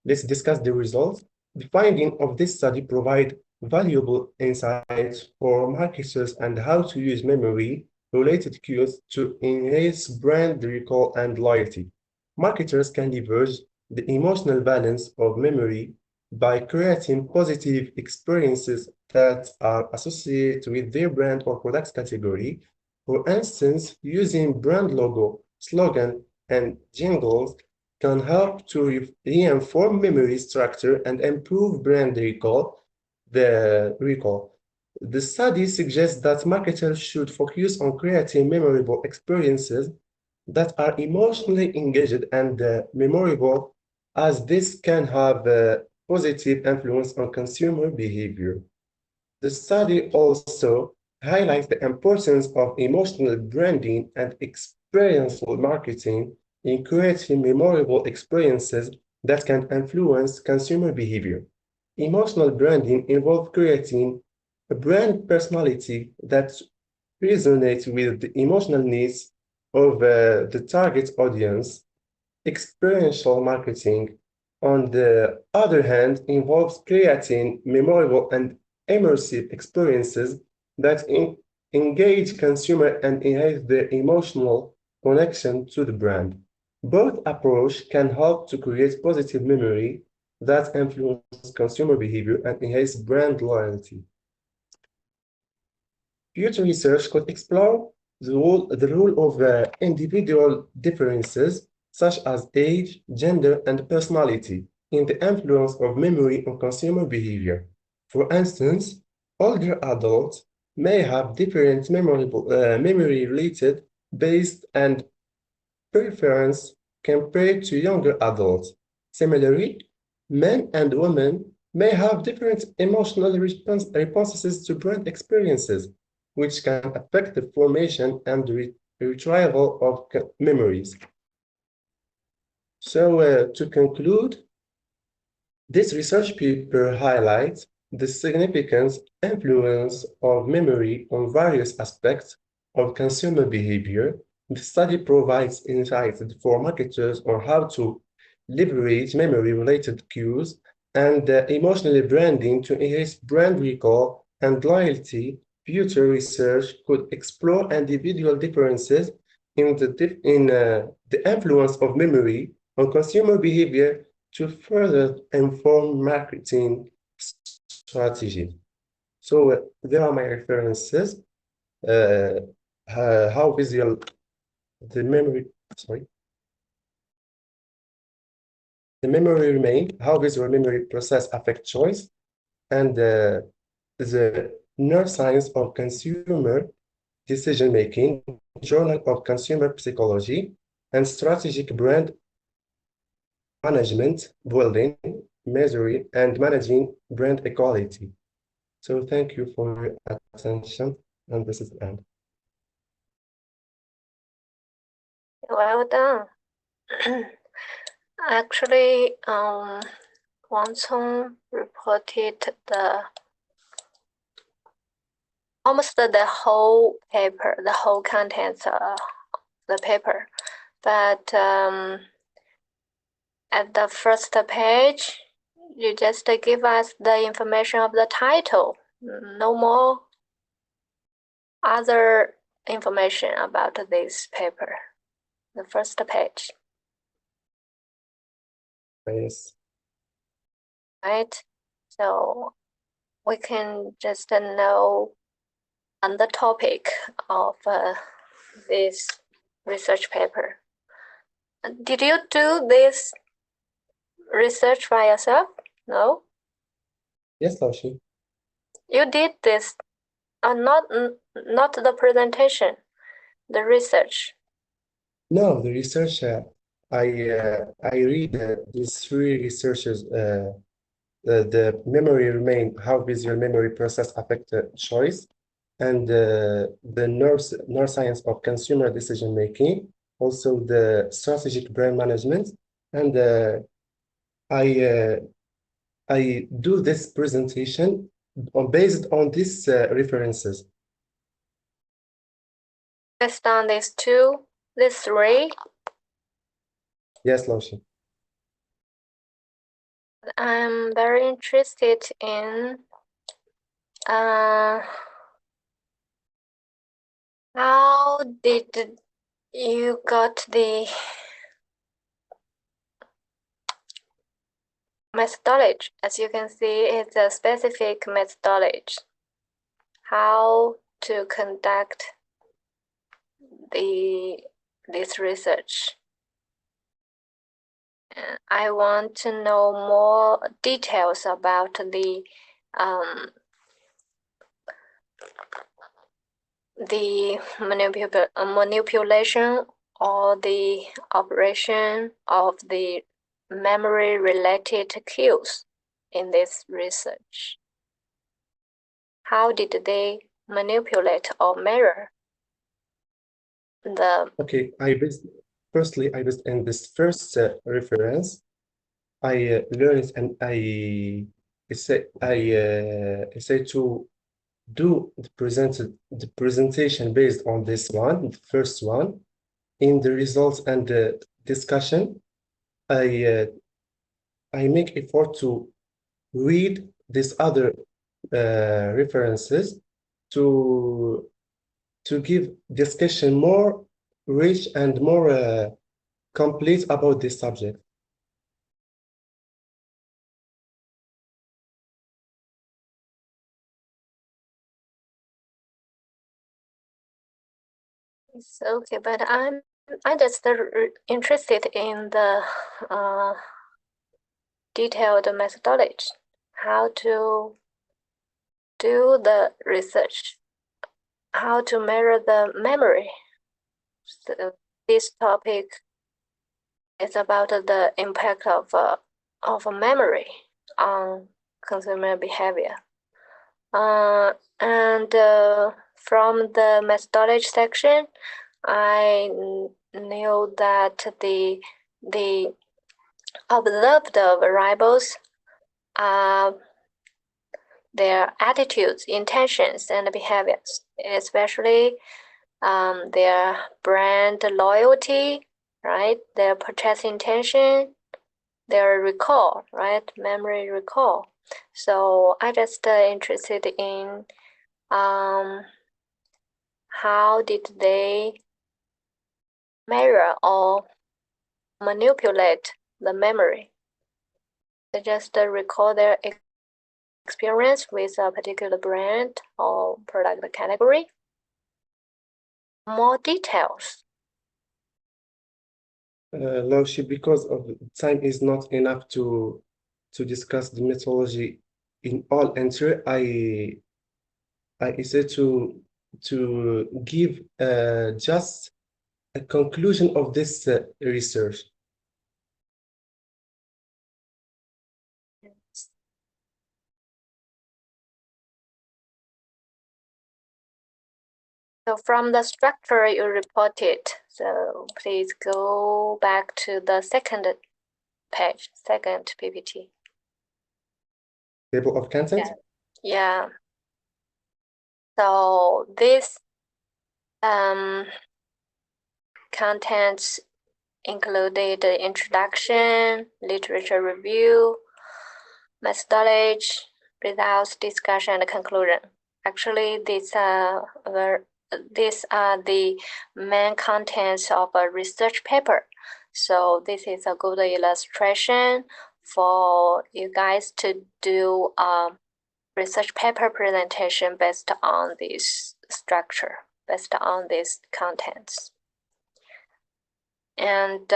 Speaker 5: let's discuss the results. The findings of this study provide valuable insights for marketers and how to use memory-related cues to enhance brand recall and loyalty. Marketers can leverage the emotional balance of memory by creating positive experiences that are associated with their brand or product category. For instance, using brand logo, slogan, and jingles can help to reinforce memory structure and improve brand recall. The study suggests that marketers should focus on creating memorable experiences that are emotionally engaged and memorable, as this can have a positive influence on consumer behavior. The study also highlights the importance of emotional branding and experiential marketing in creating memorable experiences that can influence consumer behavior. Emotional branding involves creating a brand personality that resonates with the emotional needs of the target audience. Experiential marketing, on the other hand, involves creating memorable and immersive experiences that engage consumers and enhance their emotional connection to the brand. Both approaches can help to create positive memory that influence consumer behavior and enhance brand loyalty. Future research could explore the role of individual differences such as age, gender, and personality in the influence of memory on consumer behavior. For instance, older adults may have different memory-related based and preference compared to younger adults. Similarly, men and women may have different emotional responses to brand experiences, which can affect the formation and retrieval of memories. So to conclude, this research paper highlights the significant influence of memory on various aspects of consumer behavior. The study provides insights for marketers on how to leverage memory-related cues and emotional branding to enhance brand recall and loyalty. Future research could explore individual differences in the influence of memory on consumer behavior to further inform marketing strategy. So there are my references. How visual the memory, sorry, the memory remain, how visual memory process affect choice, and the neuroscience of consumer decision-making, Journal of Consumer Psychology, and strategic brand management, building, measuring, and managing brand equality. So thank you for your attention, and this is the end.
Speaker 1: Well done. Actually, Wang Cong reported almost the whole paper, the whole contents of the paper, but at the first page, you just give us the information of the title, no more other information about this paper. The first page.
Speaker 5: Yes.
Speaker 1: Right? So we can just know on the topic of this research paper. Did you do this research by yourself? No?
Speaker 5: Yes, Laushi.
Speaker 1: You did this, not the presentation, the research.
Speaker 5: No, the research, I read these three researchers, the memory remain, how visual memory process affect choice, and the neuroscience of consumer decision making, also the strategic brand management, and I do this presentation based on these references.
Speaker 1: Based on these three,
Speaker 5: Yes, Laushi.
Speaker 1: I'm very interested in how did you got the methodology? As you can see, it's a specific methodology. How to conduct this research. I want to know more details about the manipulation or the operation of the memory-related cues in this research. How did they manipulate or mirror the?
Speaker 5: Okay, firstly, I was in this first reference. I learned and I say to do the presentation based on this one, the first one. In the results and the discussion, I make effort to read these other references to give discussion more rich and more complete about this subject.
Speaker 1: It's okay, but I'm just interested in the detailed methodology, how to do the research, how to measure the memory. So this topic is about the impact of memory on consumer behavior. And from the methodology section, I knew that the observed variables are their attitudes, intentions, and behaviors, especially their brand loyalty, right? Their purchase intention, their recall, right? Memory recall. So I just interested in how did they measure or manipulate the memory. They just recall their experience with a particular brand or product category. More details.
Speaker 5: Lordship, because of time is not enough to discuss the methodology in all answer, I decided to give just a conclusion of this research.
Speaker 1: So from the structure you reported, so please go back to the second page, second PPT.
Speaker 5: Table of contents?
Speaker 1: Yeah. So this contents included the introduction, literature review, methodology, results, discussion, and conclusion. Actually, these are the main contents of a research paper. So this is a good illustration for you guys to do a research paper presentation based on this structure, based on these contents. And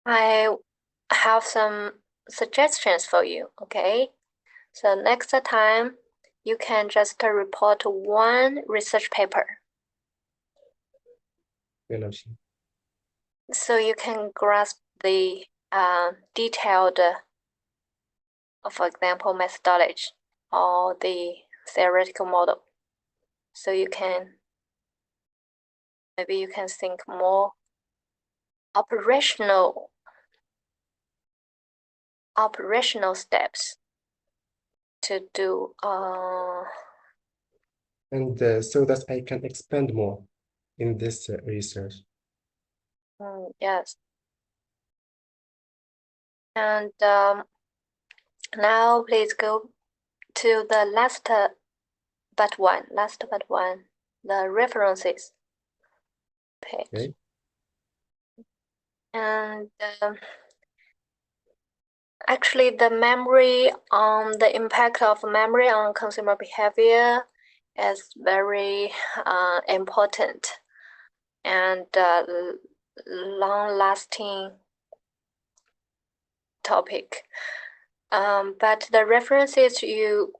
Speaker 1: I have some suggestions for you, okay? So next time, you can just report one research paper. So you can grasp the detailed, for example, methodology or the theoretical model. So you can, maybe you can think more operational steps to do.
Speaker 5: And so that I can expand more in this research.
Speaker 1: Yes. And now please go to the last but one, the references page.
Speaker 5: Okay.
Speaker 1: And actually the impact of memory on consumer behavior is very important and long-lasting topic. But the references you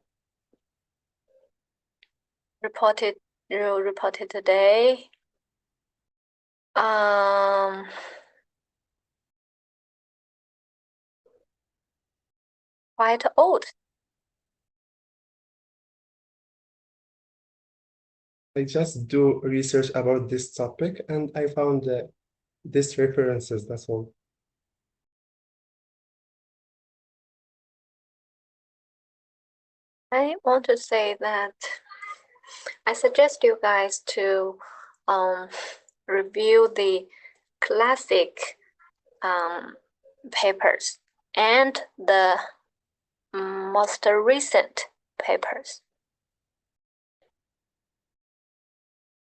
Speaker 1: reported today, quite old.
Speaker 5: I just do research about this topic and I found these references, that's all.
Speaker 1: I want to say that I suggest you guys to review the classic papers and the most recent papers.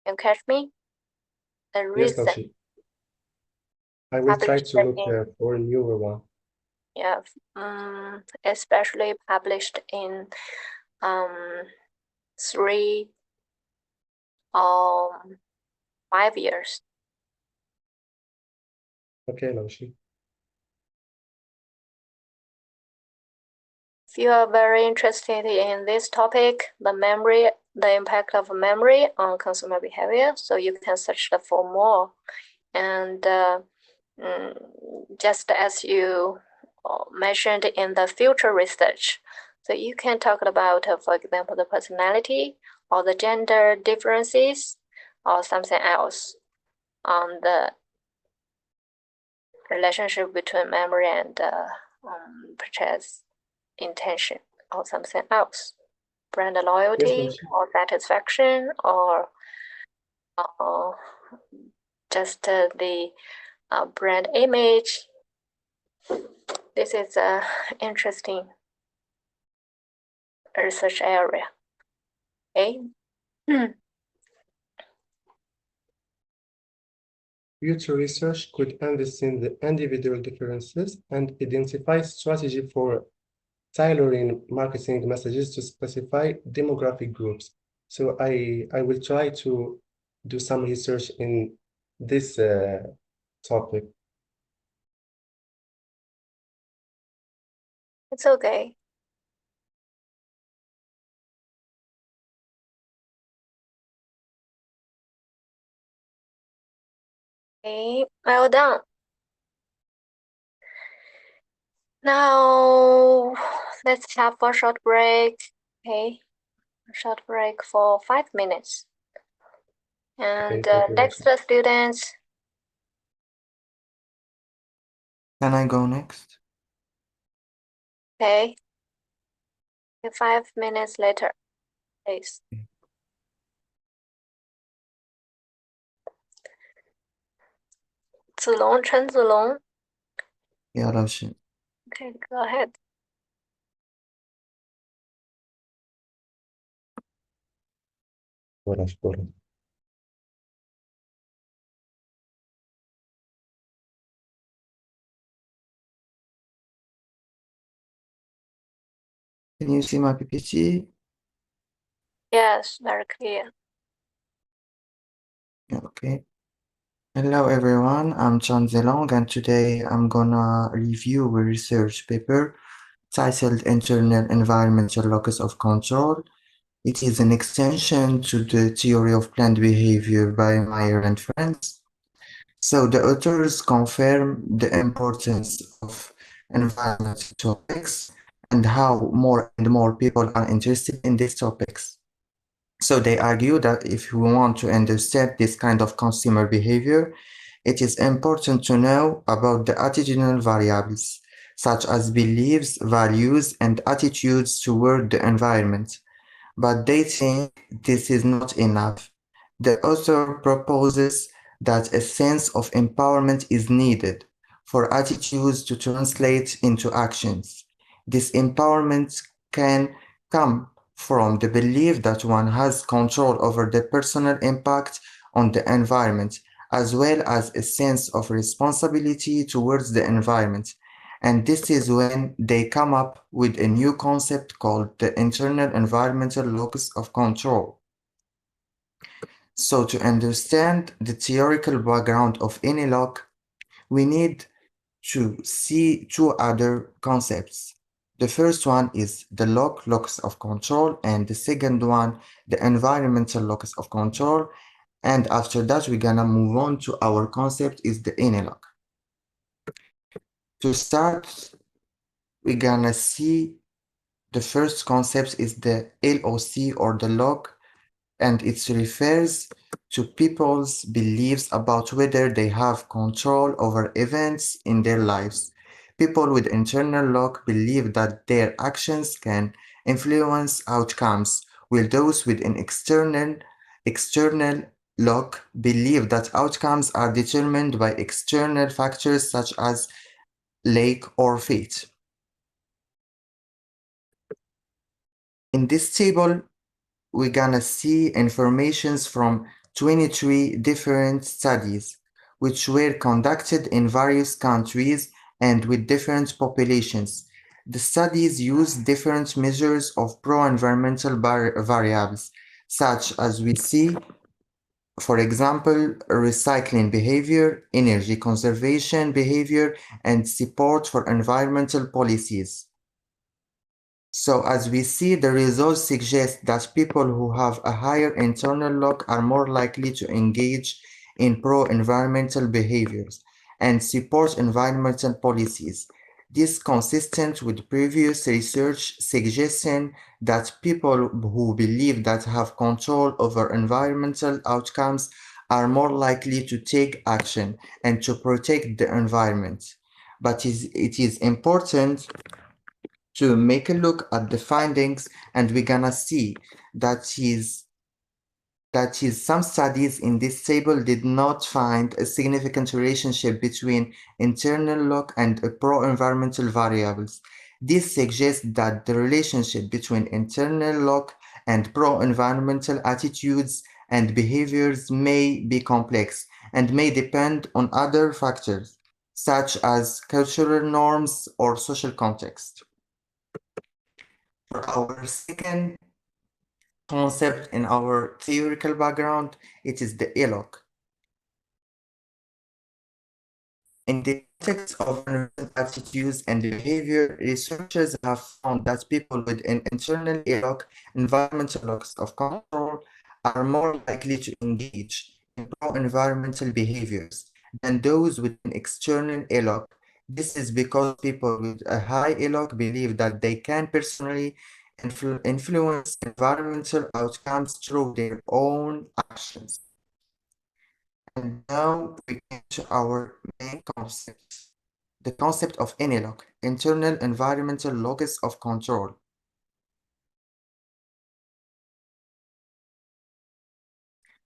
Speaker 1: You catch me? The
Speaker 5: Yes,
Speaker 1: recent.
Speaker 5: Naushi. I will try to look for a newer one.
Speaker 1: Yeah, especially published in 3 or 5 years.
Speaker 5: Okay, Naushi.
Speaker 1: If you are very interested in this topic, the impact of memory on consumer behavior, so you can search for more. And just as you mentioned in the future research, So you can talk about, for example, the personality or the gender differences or something else on the relationship between memory and purchase intention or something else. Brand loyalty or satisfaction or just the brand image. This is an interesting research area. Okay.
Speaker 5: Future research could understand the individual differences and identify strategy for tailoring marketing messages to specify demographic groups. So I will try to do some research in this topic.
Speaker 1: It's okay. Okay, well done. Now let's have a short break. Okay, a short break for 5 minutes. And next students.
Speaker 6: Can I go next?
Speaker 1: Okay. 5 minutes later, please. Zilong, Chen Zilong.
Speaker 6: Yeah, 老师。
Speaker 1: Okay, go ahead.
Speaker 6: Can you see my PPT?
Speaker 1: Yes, very clear.
Speaker 6: Okay. Hello everyone, I'm Chan Zelong and today I'm gonna review a research paper titled Internal Environmental Locus of Control. It is an extension to the theory of planned behavior by Meyer and friends. So the authors confirm the importance of environmental topics and how more and more people are interested in these topics. So they argue that if we want to understand this kind of consumer behavior, it is important to know about the attitudinal variables, such as beliefs, values, and attitudes toward the environment. But they think this is not enough. The author proposes that a sense of empowerment is needed for attitudes to translate into actions. This empowerment can come from the belief that one has control over the personal impact on the environment, as well as a sense of responsibility towards the environment. And this is when they come up with a new concept called the internal environmental locus of control. So to understand the theoretical background of any lock, we need to see two other concepts. The first one is the locus of control, and the second one, the environmental locus of control. And after that, we're gonna move on to our concept is the lock. To start, we're gonna see the first concept is the LOC or the lock, and it refers to people's beliefs about whether they have control over events in their lives. People with internal lock believe that their actions can influence outcomes, while those with an external lock believe that outcomes are determined by external factors such as luck or fate. In this table, we're gonna see informations from 23 different studies, which were conducted in various countries and with different populations. The studies use different measures of pro-environmental variables, such as we see, for example, recycling behavior, energy conservation behavior, and support for environmental policies. So as we see, the results suggest that people who have a higher internal lock are more likely to engage in pro-environmental behaviors and support environmental policies. This consistent with previous research suggesting that people who believe that have control over environmental outcomes are more likely to take action and to protect the environment. But it is important to make a look at the findings, and we're gonna see that some studies in this table did not find a significant relationship between internal lock and pro-environmental variables. This suggests that the relationship between internal lock and pro-environmental attitudes and behaviors may be complex and may depend on other factors, such as cultural norms or social context. For our second concept in our theoretical background, it is the ELOC. In the context of environmental attitudes and behavior, researchers have found that people with an internal ELOC, environmental locus of control, are more likely to engage in pro-environmental behaviors than those with an external ELOC. This is because people with a high ELOC believe that they can personally influence environmental outcomes through their own actions. And now we get to our main concept, the concept of ENILOC, internal environmental locus of control.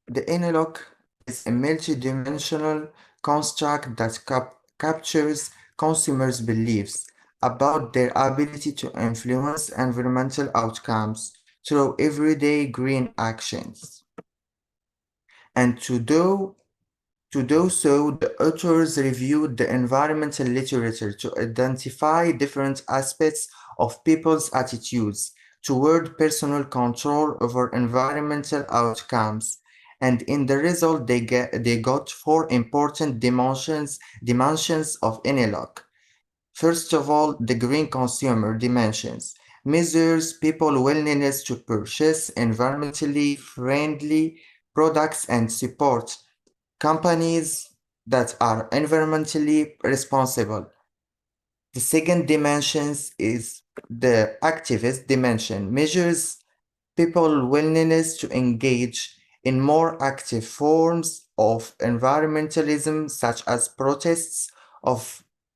Speaker 6: The ENILOC is a multidimensional construct that captures consumers' beliefs about their ability to influence environmental outcomes through everyday green actions. And to do so, the authors reviewed the environmental literature to identify different aspects of people's attitudes toward personal control over environmental outcomes. And in the result, they got four important dimensions of ENILOC. First of all, the green consumer dimensions measures people's willingness to purchase environmentally friendly products and support companies that are environmentally responsible. The second dimension is the activist dimension, measures people's willingness to engage in more active forms of environmentalism, such as protests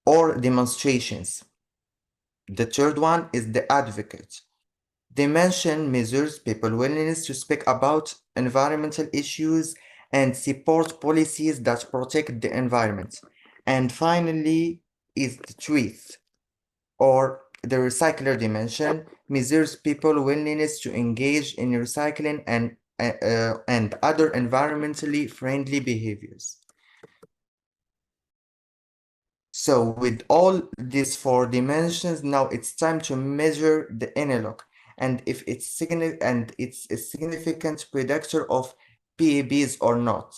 Speaker 6: or demonstrations. The third one is the advocate. Dimension measures people's willingness to speak about environmental issues and support policies that protect the environment. And finally is the truth, or the recycler dimension, measures people's willingness to engage in recycling and other environmentally friendly behaviors. So with all these four dimensions, now it's time to measure the ENILOC and if it's a significant predictor of PABs or not.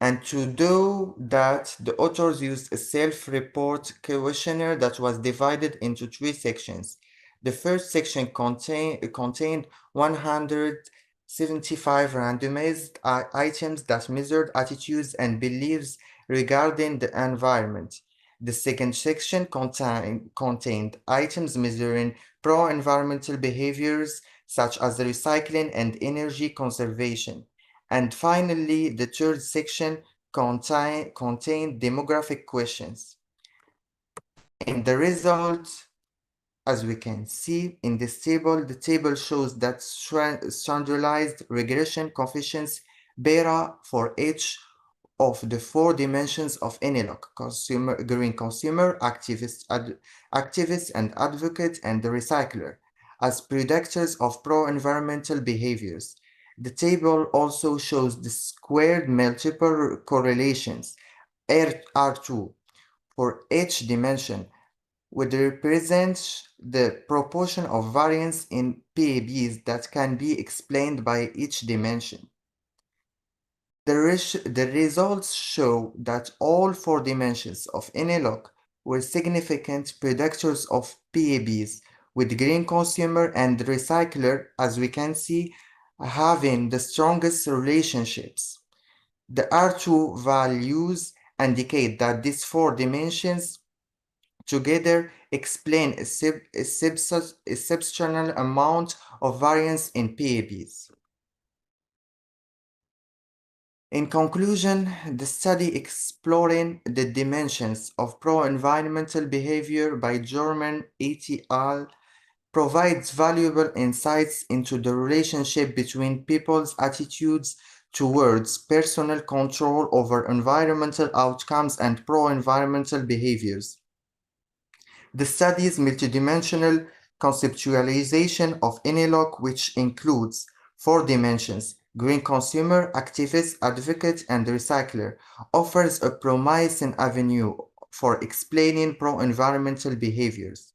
Speaker 6: And to do that, the authors used a self-report questionnaire that was divided into three sections. The first section contained 175 randomized items that measured attitudes and beliefs regarding the environment. The second section contained items measuring pro-environmental behaviors such as recycling and energy conservation. And finally, the third section contained demographic questions. And the result, as we can see in this table, the table shows that standardized regression coefficients beta for each of the four dimensions of ENILOC: green consumer, activist and advocate, and the recycler, as predictors of pro-environmental behaviors. The table also shows the squared multiple correlations, R2, for each dimension, which represents the proportion of variance in PABs that can be explained by each dimension. The results show that all four dimensions of ENILOC were significant predictors of PABs, with green consumer and recycler, as we can see, having the strongest relationships. The R2 values indicate that these four dimensions together explain exceptional amount of variance in PABs. In conclusion, the study exploring the dimensions of pro-environmental behavior by German et al. Provides valuable insights into the relationship between people's attitudes towards personal control over environmental outcomes and pro-environmental behaviors. The study's multidimensional conceptualization of ENELOC, which includes 4 dimensions: green consumer, activist, advocate, and recycler, offers a promising avenue for explaining pro-environmental behaviors.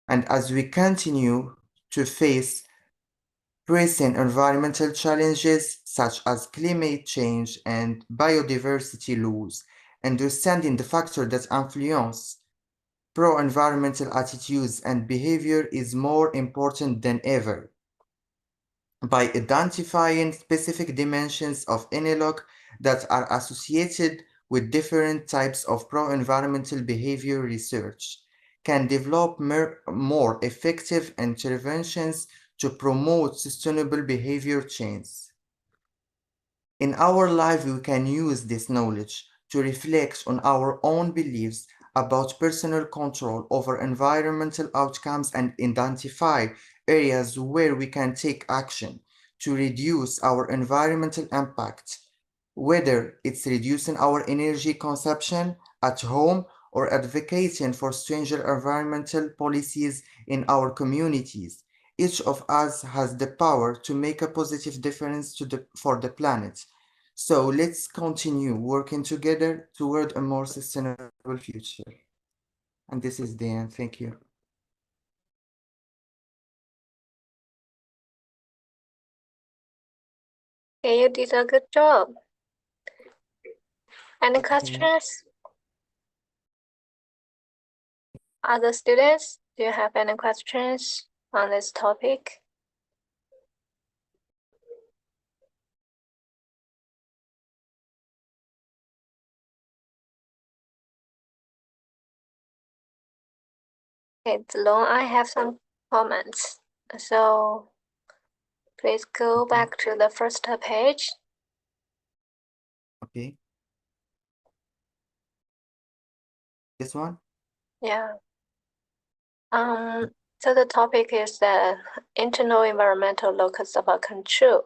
Speaker 6: And as we continue to face pressing environmental challenges such as climate change and biodiversity loss, understanding the factors that influence pro-environmental attitudes and behavior is more important than ever. By identifying specific dimensions of ENELOC that are associated with different types of pro-environmental behavior, research can develop more effective interventions to promote sustainable behavior change. In our life, we can use this knowledge to reflect on our own beliefs about personal control over environmental outcomes and identify areas where we can take action to reduce our environmental impact, whether it's reducing our energy consumption at home or advocating for stricter environmental policies in our communities. Each of us has the power to make a positive difference for the planet. So let's continue working together toward a more sustainable future. And this is the end. Thank you.
Speaker 1: Okay, you did a good job. Any
Speaker 6: Okay.
Speaker 1: questions? Other students, do you have any questions on this topic? Okay, Zilong, I have some comments. So please go back to the first page.
Speaker 6: Okay. This one?
Speaker 1: Yeah. So the topic is the internal environmental locus of control.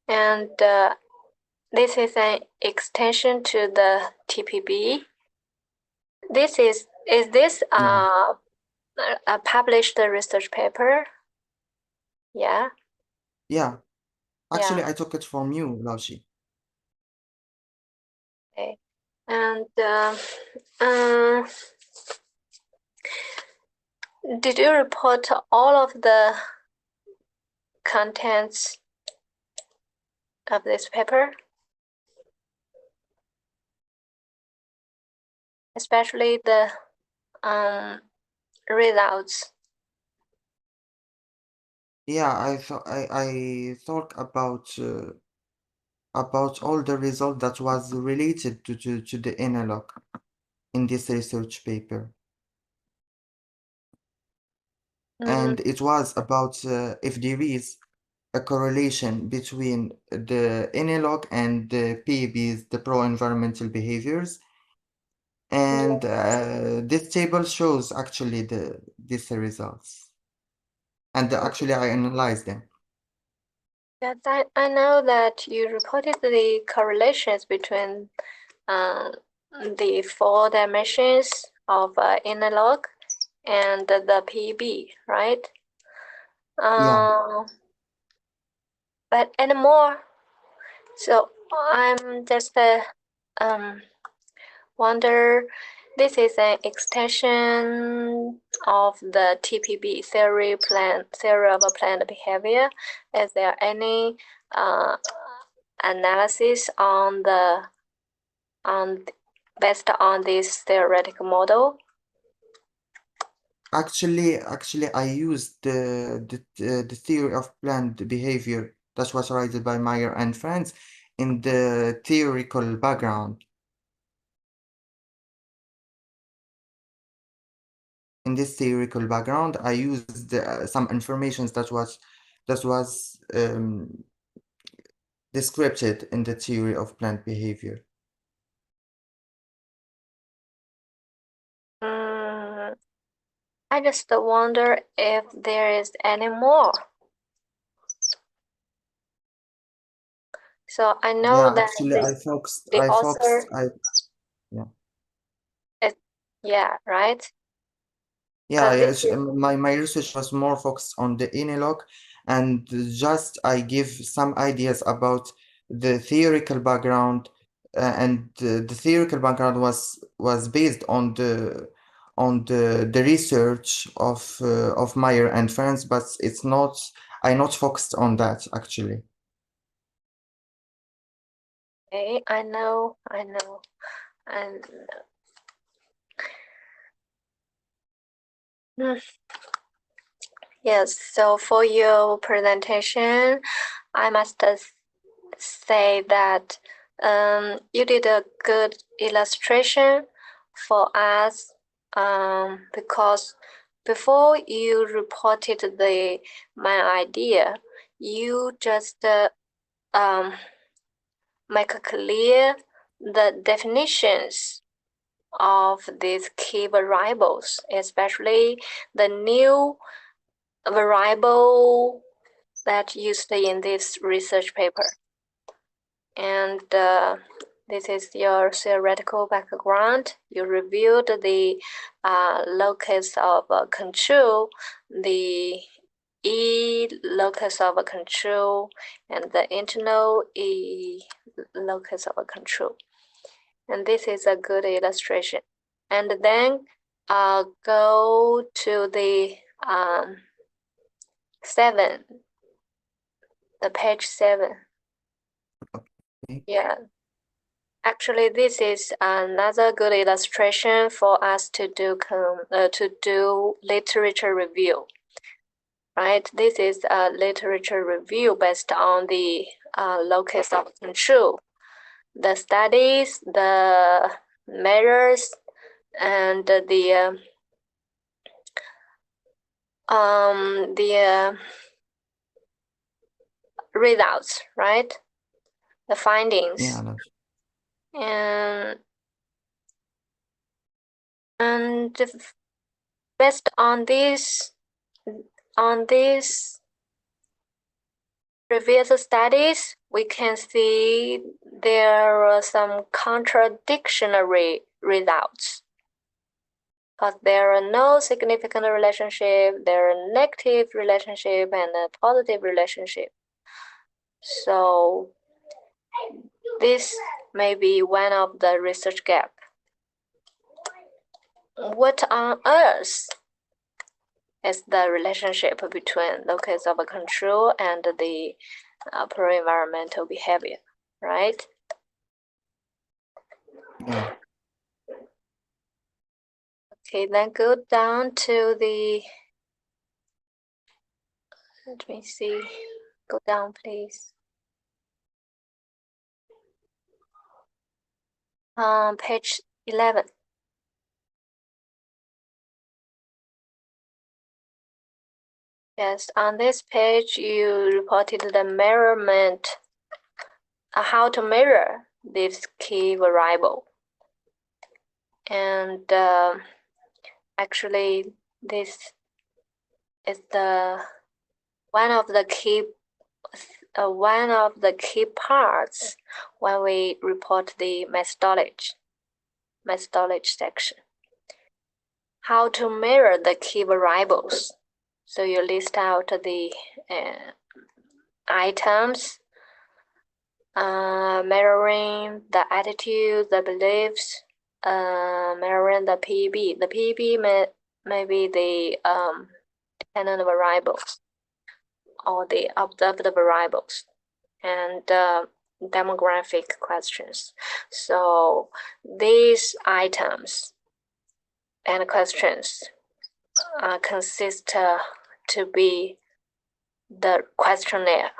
Speaker 1: And this is an extension to the TPB. Is this
Speaker 6: Yeah.
Speaker 1: a published research paper? Yeah.
Speaker 6: Yeah. Actually,
Speaker 1: Yeah.
Speaker 6: I took it from you, Laoshi.
Speaker 1: Okay. And did you report all of the contents of this paper? Especially the results.
Speaker 6: Yeah, I thought about all the result that was related to the analog in this research paper. And it was about if there is a correlation between the analog and the PBs, the pro-environmental behaviors. And this table shows actually these results. And actually I analyzed them.
Speaker 1: Yes, I know that you reported the correlations between the 4 dimensions of analog and the PEB, right?
Speaker 6: Yeah.
Speaker 1: But anymore, so I'm just wonder, this is an extension of the TPB theory of planned behavior. Is there any analysis based on this theoretical model?
Speaker 6: Actually, I used the theory of planned behavior that was written by Meyer and friends in the theoretical background. in this theoretical background, I used some information that was described in the theory of plant behavior.
Speaker 1: I just wonder if there is any more. So I know
Speaker 6: Yeah,
Speaker 1: that
Speaker 6: actually, I focused.
Speaker 1: the author. Yeah, right.
Speaker 6: Yeah,
Speaker 1: This
Speaker 6: yes, my research was more focused on the analog, and just I give some ideas about the theoretical background, and the theoretical background was based on the research of Meyer and friends, but it's not. I not focused on that actually.
Speaker 1: Okay, I know, and yes. So for your presentation, I must say that you did a good illustration for us because before you reported my idea, you just make clear the definitions of these key variables, especially the new variable that used in this research paper. And this is your theoretical background. You reviewed the locus of control, the E locus of control, and the internal E locus of control. And this is a good illustration. And then go to the 7, the page 7.
Speaker 6: Okay.
Speaker 1: Yeah. Actually, this is another good illustration for us to do literature review. Right, this is a literature review based on the locus of control, the studies, the measures, and the results, right? The findings.
Speaker 6: Yeah, that's
Speaker 1: And based on these previous studies, we can see there are some contradictory results. Because there are no significant relationship, there are negative relationship and a positive relationship. So this may be one of the research gap. What on earth is the relationship between locus of control and the pro-environmental behavior, right?
Speaker 6: yeah.
Speaker 1: Okay, then go down to the, let me see, go down please. Page 11. Yes, on this page, you reported the measurement, how to measure this key variable. And actually, this is one of the key parts when we report the methodology section. How to measure the key variables. So you list out the items, measuring the attitude, the beliefs, measuring the PEB. The PEB may be the dependent variables or the observed variables, and demographic questions. So these items and questions consist to be the questionnaire.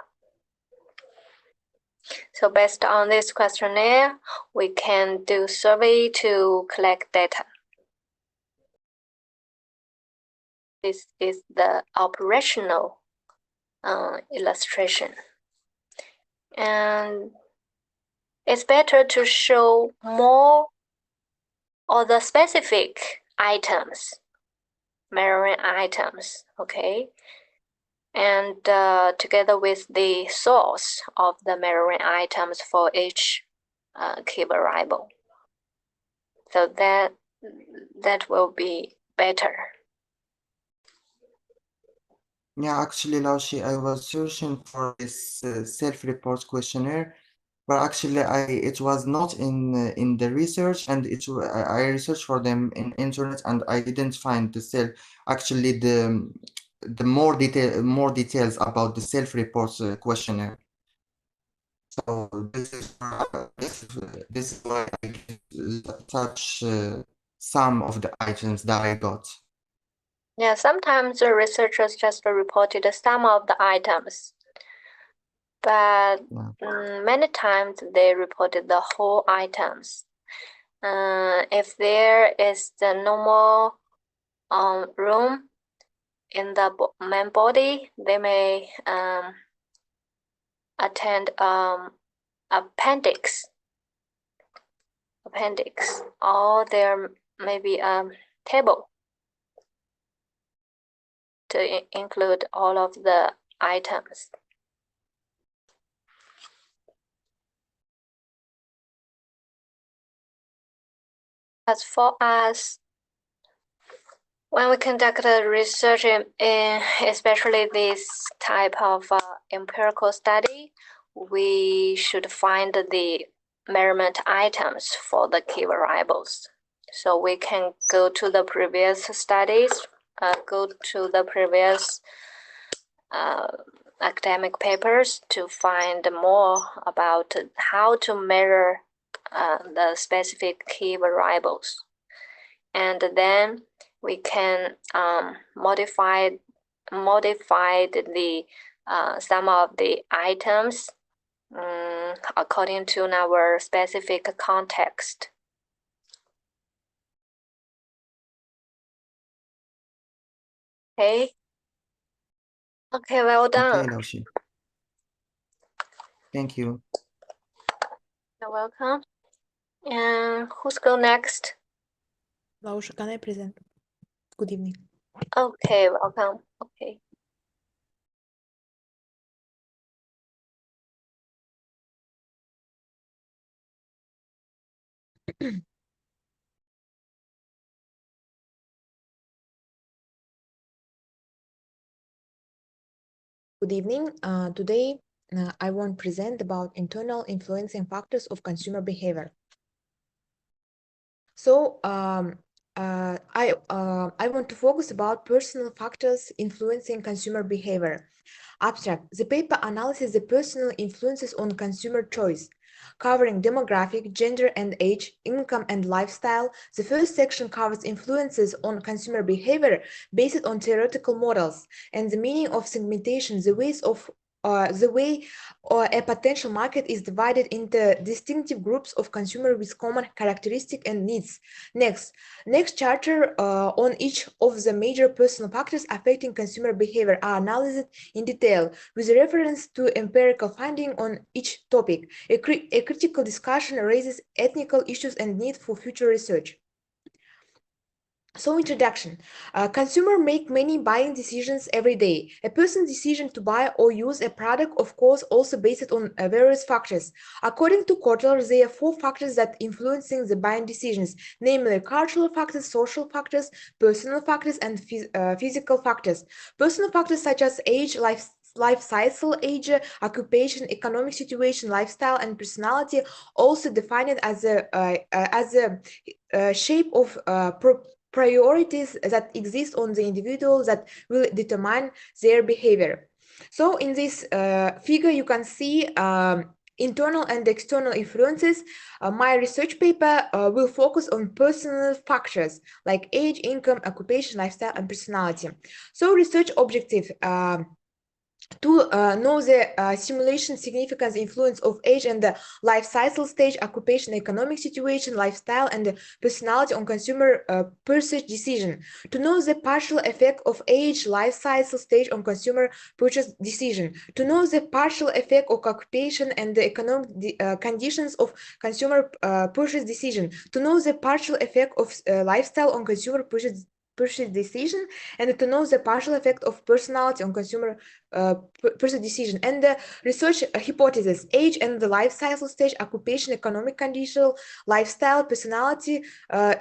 Speaker 1: So based on this questionnaire, we can do survey to collect data. This is the operational illustration. And it's better to show more or the specific items, measuring items, okay? And together with the source of the measuring items for each key variable. So that will be better.
Speaker 6: Yeah, actually, Laoshi, I was searching for this self-report questionnaire, but actually, it was not in the research, and I researched for them in internet, and I didn't find the self. Actually, the more details about the self-report questionnaire. So this is why I give such some of the items that I got.
Speaker 1: Yeah, sometimes the researchers just reported some of the items, but many times they reported the whole items. If there is the normal room in the main body, they may attend appendix, or there may be a table to include all of the items. As for us, when we conduct a research in especially this type of empirical study, we should find the measurement items for the key variables. So we can go to the previous studies, go to the previous academic papers to find more about how to measure the specific key variables. And then we can modify the some of the items according to our specific context. Okay. Okay, well done.
Speaker 6: Okay, Laoshi. Thank you.
Speaker 1: You're welcome. And who's go next?
Speaker 7: Lausha, can I present? Good evening.
Speaker 1: Okay, welcome. Okay.
Speaker 7: Good evening. Today, I want to present about internal influencing factors of consumer behavior. So, I want to focus about personal factors influencing consumer behavior. Abstract. The paper analyzes the personal influences on consumer choice, covering demographic, gender and age, income and lifestyle. The first section covers influences on consumer behavior based on theoretical models and the meaning of segmentation, the way a potential market is divided into distinctive groups of consumers with common characteristics and needs. Next chapter on each of the major personal factors affecting consumer behavior are analyzed in detail with reference to empirical finding on each topic. A critical discussion raises ethical issues and need for future research. So, introduction. Consumers make many buying decisions every day. A person's decision to buy or use a product, of course, also based on various factors. According to Kotler, there are 4 factors that influencing the buying decisions, namely cultural factors, social factors, personal factors, and physical factors. Personal factors such as age, life cycle, age, occupation, economic situation, lifestyle, and personality, also defined as a shape of priorities that exist on the individual that will determine their behavior. So in this figure, you can see internal and external influences. My research paper will focus on personal factors like age, income, occupation, lifestyle, and personality. So research objective. to know the simulation significance influence of age and the life cycle stage, occupation, economic situation, lifestyle, and personality on consumer purchase decision. To know the partial effect of age, life cycle stage on consumer purchase decision. To know the partial effect of occupation and the economic conditions of consumer purchase decision. To know the partial effect of lifestyle on consumer purchase decision, and to know the partial effect of personality on consumer purchase decision. And the research hypothesis: age and the life cycle stage, occupation, economic condition, lifestyle, personality,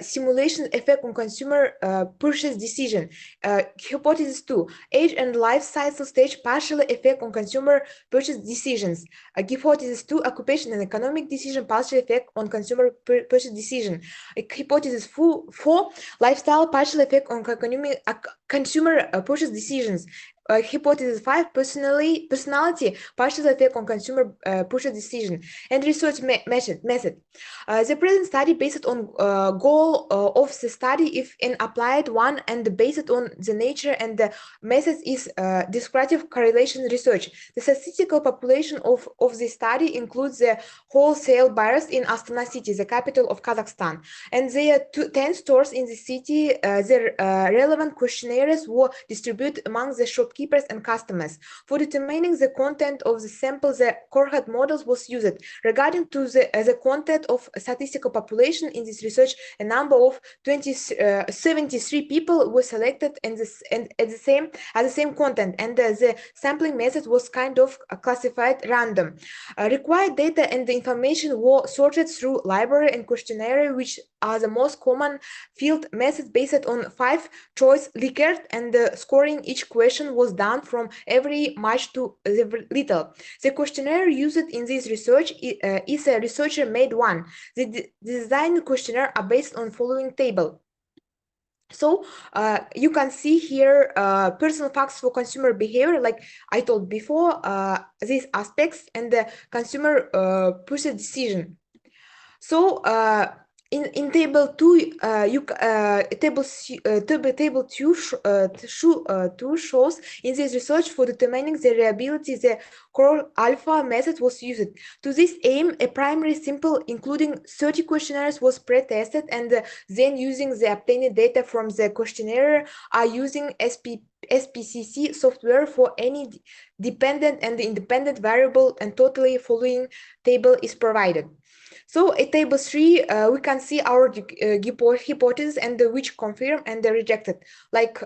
Speaker 7: simulation effect on consumer purchase decision. Hypothesis 2: age and life cycle stage, partial effect on consumer purchase decisions. Hypothesis 2: occupation and economic decision, partial effect on consumer purchase decision. Hypothesis 4: lifestyle, partial effect on consumer purchase decisions. Hypothesis 5: personality, partial effect on consumer purchase decision. And research method. The present study based on goal of the study if an applied one, and based on the nature and the methods is descriptive correlation research. The statistical population of the study includes the wholesale buyers in Astana city, the capital of Kazakhstan. And there are 10 stores in the city. The relevant questionnaires were distributed among the shopkeepers and customers. For determining the content of the sample, the cohort models was used. Regarding to the content of statistical population in this research, a number of 73 people were selected at the same content, and the sampling method was kind of classified random. Required data and the information were sorted through library and questionnaire, which are the most common field methods based on 5 choice Likert, and the scoring each question was done from every much to little. The questionnaire used in this research is a researcher-made one. The design questionnaire are based on following table. So you can see here personal facts for consumer behavior, like I told before, these aspects, and the consumer purchase decision. So in table 2, table 2 shows in this research for determining the reliability, the core alpha method was used. To this aim, a primary sample including 30 questionnaires was pre-tested, and then using the obtained data from the questionnaire are using SPCC software for any dependent and independent variable, and totally following table is provided. So at table 3, we can see our hypothesis and which confirmed and rejected. Like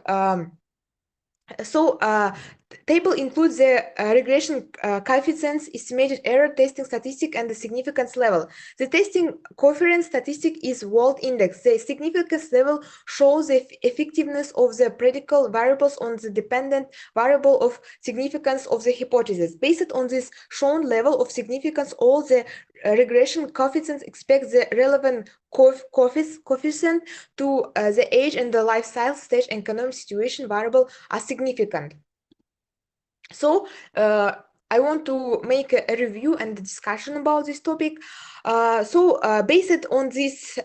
Speaker 7: table includes the regression coefficients, estimated error, testing statistic, and the significance level. The testing coefficient statistic is Wald index. The significance level shows the effectiveness of the predicate variables on the dependent variable of significance of the hypothesis. Based on this shown level of significance, all the regression coefficients expect the relevant coefficient to the age and the lifestyle stage and economic situation variable are significant. So I want to make a review and a discussion about this topic. Based on this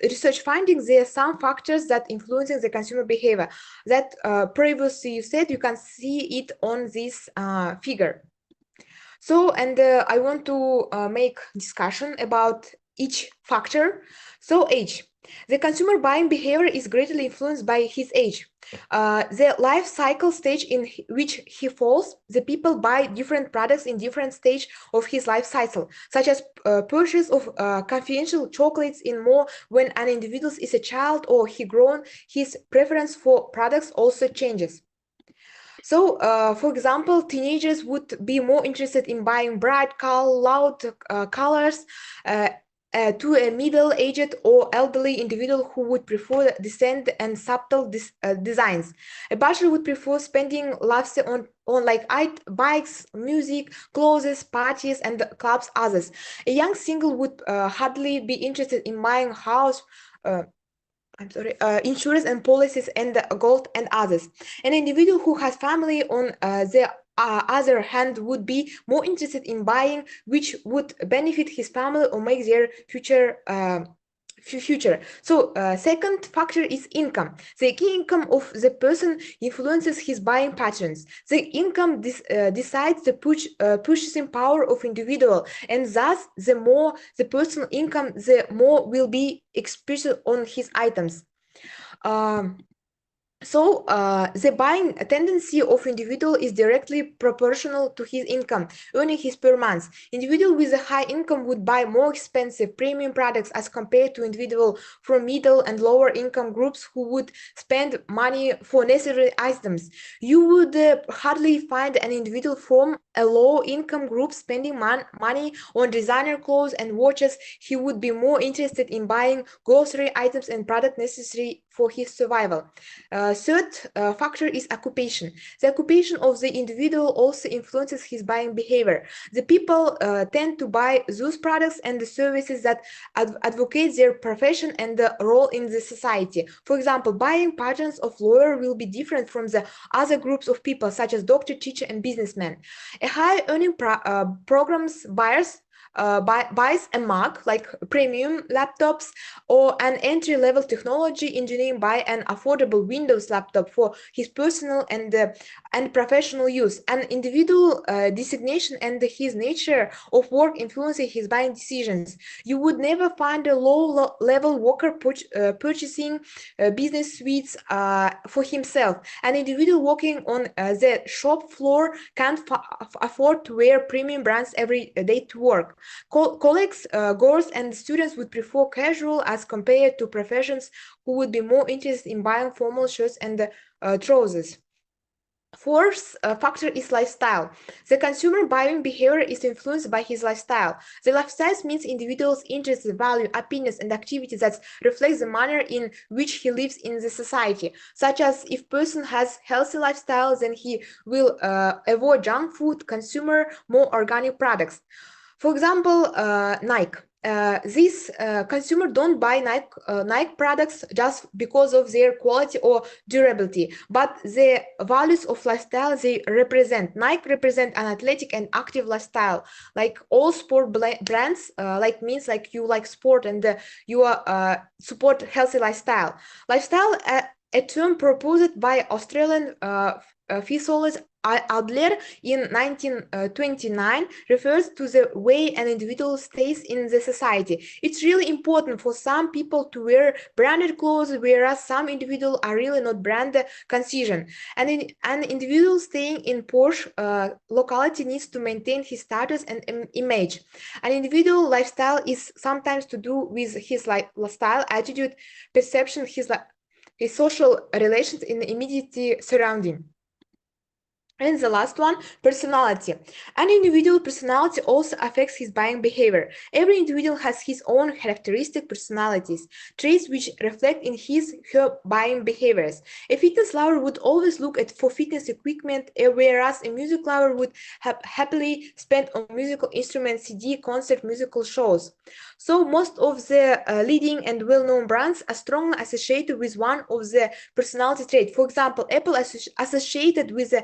Speaker 7: research findings, there are some factors that influencing the consumer behavior that previously you said. You can see it on this figure. So, and I want to make discussion about each factor. So, age. The consumer buying behavior is greatly influenced by his age. The life cycle stage in which he falls, the people buy different products in different stage of his life cycle, such as purchase of confidential chocolates in more when an individual is a child or he grown, his preference for products also changes. So, for example, teenagers would be more interested in buying bright, loud colors to a middle-aged or elderly individual who would prefer decent and subtle designs. A bachelor would prefer spending laughs on like bikes, music, clothes, parties, and clubs. Others. A young single would hardly be interested in buying house. Insurance and policies and gold and others. An individual who has family on the other hand would be more interested in buying which would benefit his family or make their future future. So second factor is income. The key income of the person influences his buying patterns. The income decides the purchasing power of individual, and thus the more the personal income, the more will be expressed on his items. So the buying tendency of individual is directly proportional to his income, earning his per month. Individual with a high income would buy more expensive premium products as compared to individual from middle and lower income groups who would spend money for necessary items. You would hardly find an individual from a low income group spending money on designer clothes and watches. He would be more interested in buying grocery items and products necessary for his survival. Third factor is occupation. The occupation of the individual also influences his buying behavior. The people tend to buy those products and the services that advocate their profession and the role in the society. For example, buying patterns of lawyer will be different from the other groups of people, such as doctor, teacher, and businessmen. A high earning programs buyers buys a Mac, like premium laptops, or an entry-level technology engineering buy an affordable Windows laptop for his personal and professional use. An individual designation and his nature of work influencing his buying decisions. You would never find a low-level worker purchasing business suites for himself. An individual working on the shop floor can't afford to wear premium brands every day to work. Colleagues, goers, and students would prefer casual as compared to professions who would be more interested in buying formal shirts and trousers. Fourth factor is lifestyle. The consumer buying behavior is influenced by his lifestyle. The lifestyle means individuals' interests, value, opinions, and activities that reflect the manner in which he lives in the society. Such as if person has healthy lifestyle, then he will avoid junk food, consume more organic products. For example, Nike. These consumers don't buy Nike products just because of their quality or durability, but the values of lifestyle they represent. Nike represent an athletic and active lifestyle. Like all sport brands, like means like you like sport and you support healthy lifestyle. Lifestyle, a term proposed by Australian physiologist Adler in 1929, refers to the way an individual stays in the society. It's really important for some people to wear branded clothes, whereas some individuals are really not brand conscious. And an individual staying in posh locality needs to maintain his status and image. An individual lifestyle is sometimes to do with his lifestyle, attitude, perception, his social relations in the immediate surrounding. And the last one, personality. An individual personality also affects his buying behavior. Every individual has his own characteristic personalities, traits which reflect in her buying behaviors. A fitness lover would always look for fitness equipment, whereas a music lover would happily spend on musical instruments, CD, concert, musical shows. So most of the leading and well-known brands are strongly associated with one of the personality traits. For example, Apple is associated with the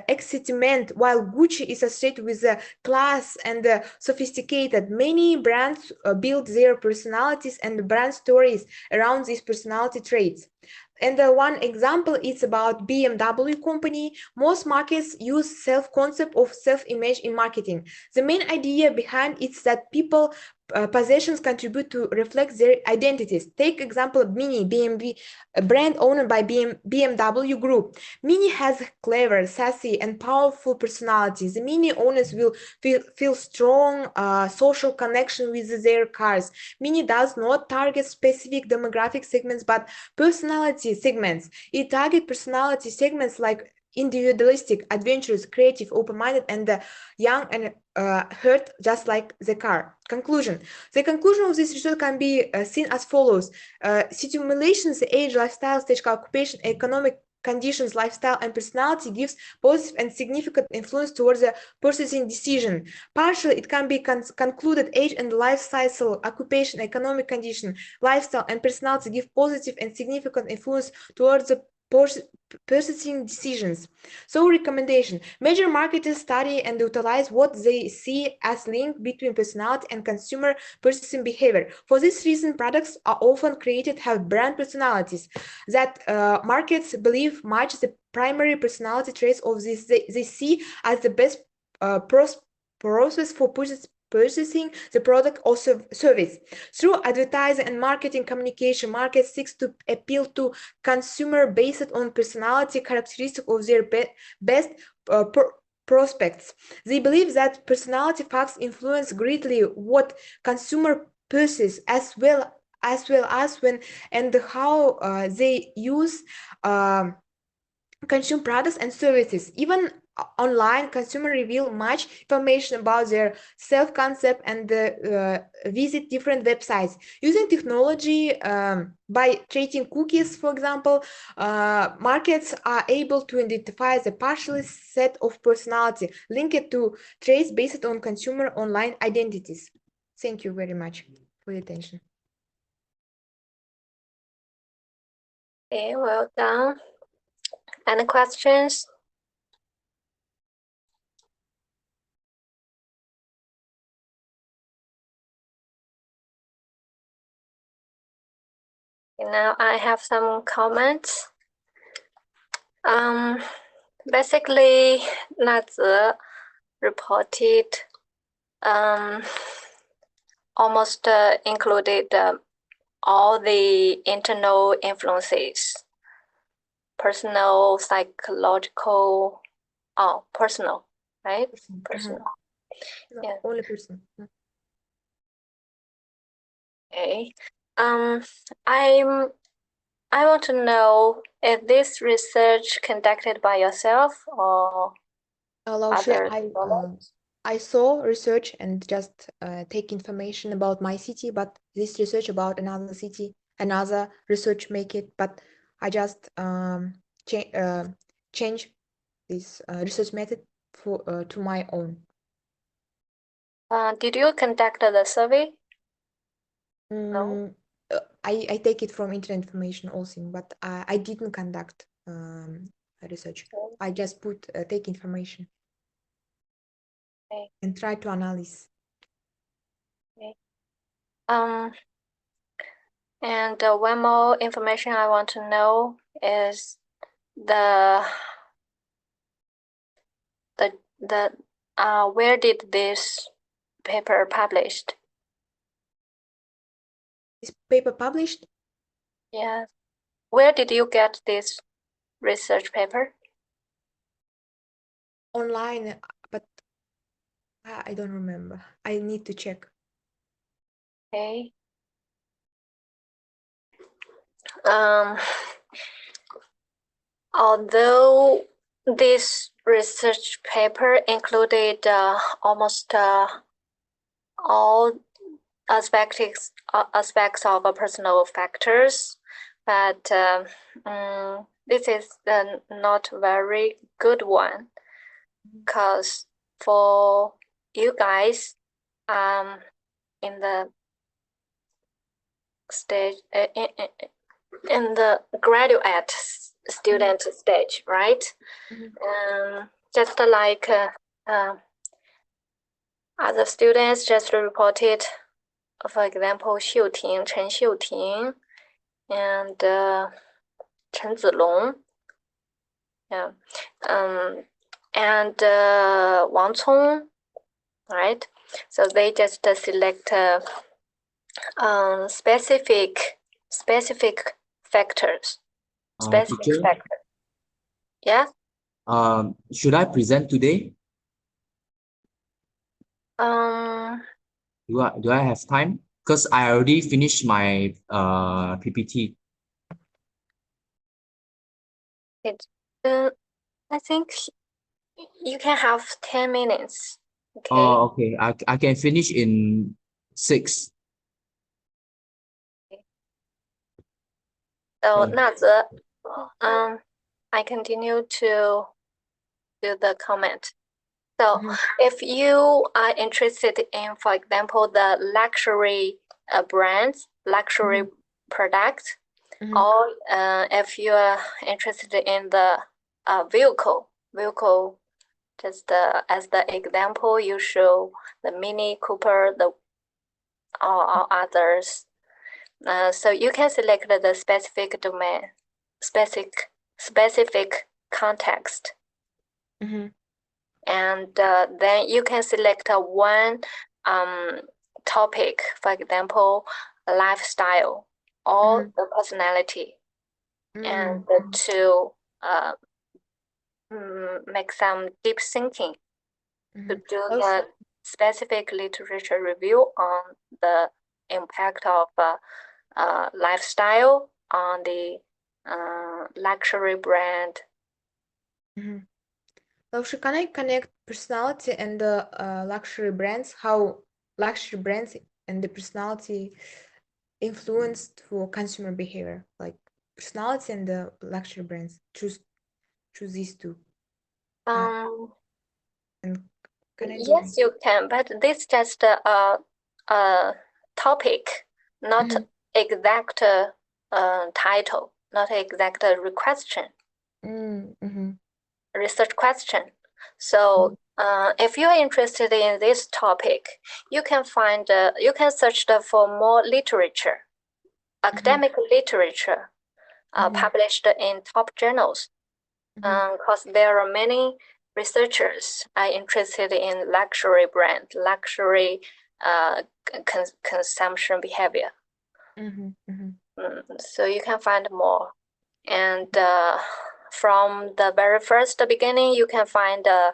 Speaker 7: excitement, while Gucci is associated with the class and sophisticated. Many brands build their personalities and brand stories around these personality traits. And one example is about BMW company. Most markets use self-concept of self-image in marketing. The main idea behind it is that people possessions contribute to reflect their identities. Take example Mini, BMW, a brand owned by BMW Group. Mini has clever, sassy, and powerful personality. The Mini owners will feel strong social connection with their cars. Mini does not target specific demographic segments, but personality segments. It targets personality segments like individualistic, adventurous, creative, open-minded, and young and hurt, just like the car. Conclusion. The conclusion of this research can be seen as follows. Simulations, the age, lifestyle, stage, occupation, economic conditions, lifestyle, and personality gives positive and significant influence towards the purchasing decision. Partially, it can be concluded age and life cycle, occupation, economic condition, lifestyle, and personality give positive and significant influence towards the purchasing decisions. So recommendation: major marketers study and utilize what they see as link between personality and consumer purchasing behavior. For this reason, products are often created have brand personalities that markets believe match the primary personality traits of this they see as the best process for purchasing the product or service. Through advertising and marketing communication, markets seeks to appeal to consumer based on personality characteristics of their best prospects. They believe that personality facts influence greatly what consumer purchase as well as when and how they use consume products and services. Even online, consumers reveal much information about their self-concept and visit different websites. Using technology by trading cookies, for example, markets are able to identify the partial set of personality linked to traits based on consumer online identities. Thank you very much for your attention.
Speaker 1: Okay, well done. Any questions? Now I have some comments. Basically, Nazi reported almost included all the internal influences, personal, psychological, personal, right? Personal. Yeah.
Speaker 7: Only person.
Speaker 1: Okay. I want to know, is this research conducted by yourself or others?
Speaker 7: I saw research and just take information about my city, but this research about another city, another research make it, but I just change this research method for to my own.
Speaker 1: Did you conduct the survey? No.
Speaker 7: I take it from internet information also, but I didn't conduct research. I just take information.
Speaker 1: Okay.
Speaker 7: And try to analyze.
Speaker 1: Okay. And one more information I want to know is where did this paper published?
Speaker 7: This paper published?
Speaker 1: Yes. Where did you get this research paper?
Speaker 7: Online, but I don't remember. I need to check.
Speaker 1: Okay. Although this research paper included almost all aspects of personal factors, but this is not very good one, because for you guys in the stage in the graduate student stage, right? Just like other students just reported, for example, Chen Xiuting, and Chen Zilong, yeah, and Wang Cong, right? So they just select specific factors.
Speaker 8: Teacher,
Speaker 1: Yeah.
Speaker 8: should I present today? Do I have time? Because I already finished my PPT.
Speaker 1: I think you can have 10 minutes. Okay.
Speaker 8: Oh, okay. I can finish in 6.
Speaker 1: So Nazi, I continue to do the comment. So if you are interested in, for example, the luxury brands, luxury products, Or if you are interested in the vehicle, just as the example, you show the Mini Cooper, or others. So you can select the specific domain, specific context. And then you can select one topic, for example, lifestyle or the personality, and to make some deep thinking, to do the specific literature review on the impact of lifestyle on the luxury brand.
Speaker 7: Also, can I connect personality and the luxury brands? How luxury brands and the personality influenced for consumer behavior, like personality and the luxury brands. Choose these two. And can I
Speaker 1: Yes, you can, but this just a topic, not exact title, not exact question. Research question. So if you are interested in this topic, you can find you can search for more literature, academic literature published in top journals, because there are many researchers are interested in luxury brand, luxury consumption behavior. So you can find more. And from the very first beginning, you can find a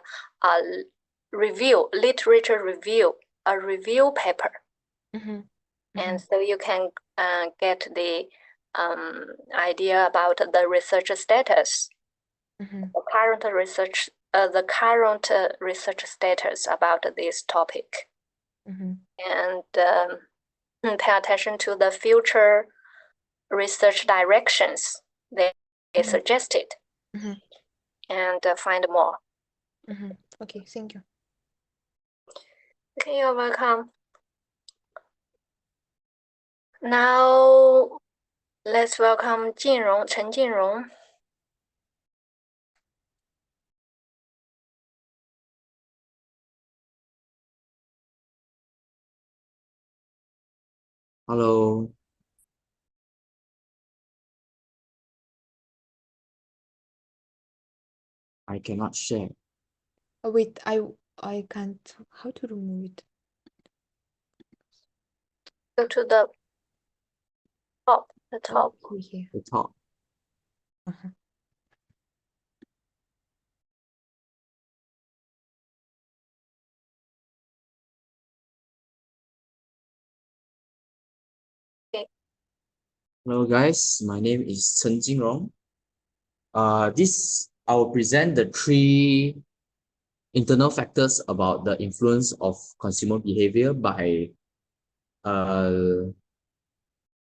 Speaker 1: review, literature review, a review paper. And so you can get the idea about the research status, the current research status about this topic, and pay attention to the future research directions they suggested, and find more.
Speaker 7: Okay, thank you.
Speaker 1: Okay, you're welcome. Now, let's welcome Chen Jinrong.
Speaker 8: Hello. I cannot share.
Speaker 7: Oh, wait, I can't. How to remove it?
Speaker 1: Go to the top.
Speaker 7: Here.
Speaker 8: The top.
Speaker 1: Okay.
Speaker 8: Hello guys, my name is Chen Jinrong. I will present the 3 internal factors about the influence of consumer behavior by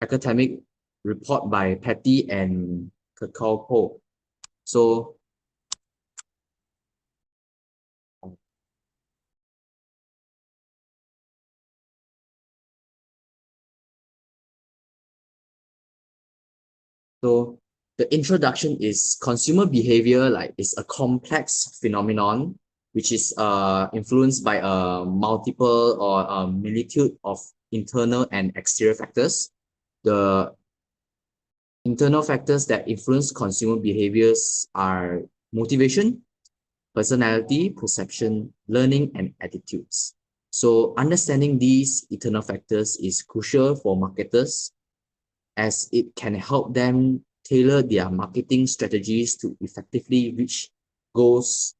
Speaker 8: academic report by Patty and Kakao. So the introduction is consumer behavior is a complex phenomenon which is influenced by a multiple or a multitude of internal and exterior factors. The internal factors that influence consumer behaviors are motivation, personality, perception, learning, and attitudes. So understanding these internal factors is crucial for marketers as it can help them tailor their marketing strategies to effectively reach goals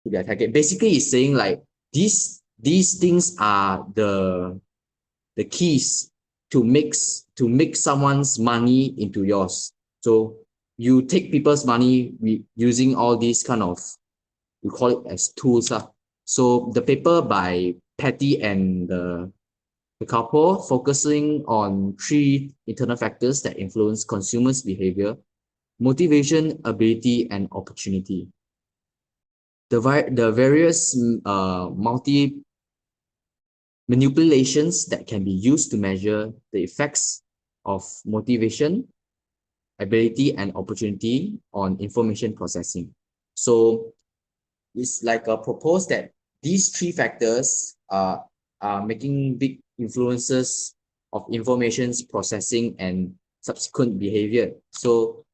Speaker 8: to their target. Basically, it's saying like these things are the keys to make someone's money into yours. So you take people's money using all these kind of, we call it as tools. So the paper by Patty and the couple focusing on 3 internal factors that influence consumers' behavior: motivation, ability, and opportunity. The various manipulations that can be used to measure the effects of motivation, ability, and opportunity on information processing. So it's like a propose that these three factors are making big influences of information's processing and subsequent behavior. So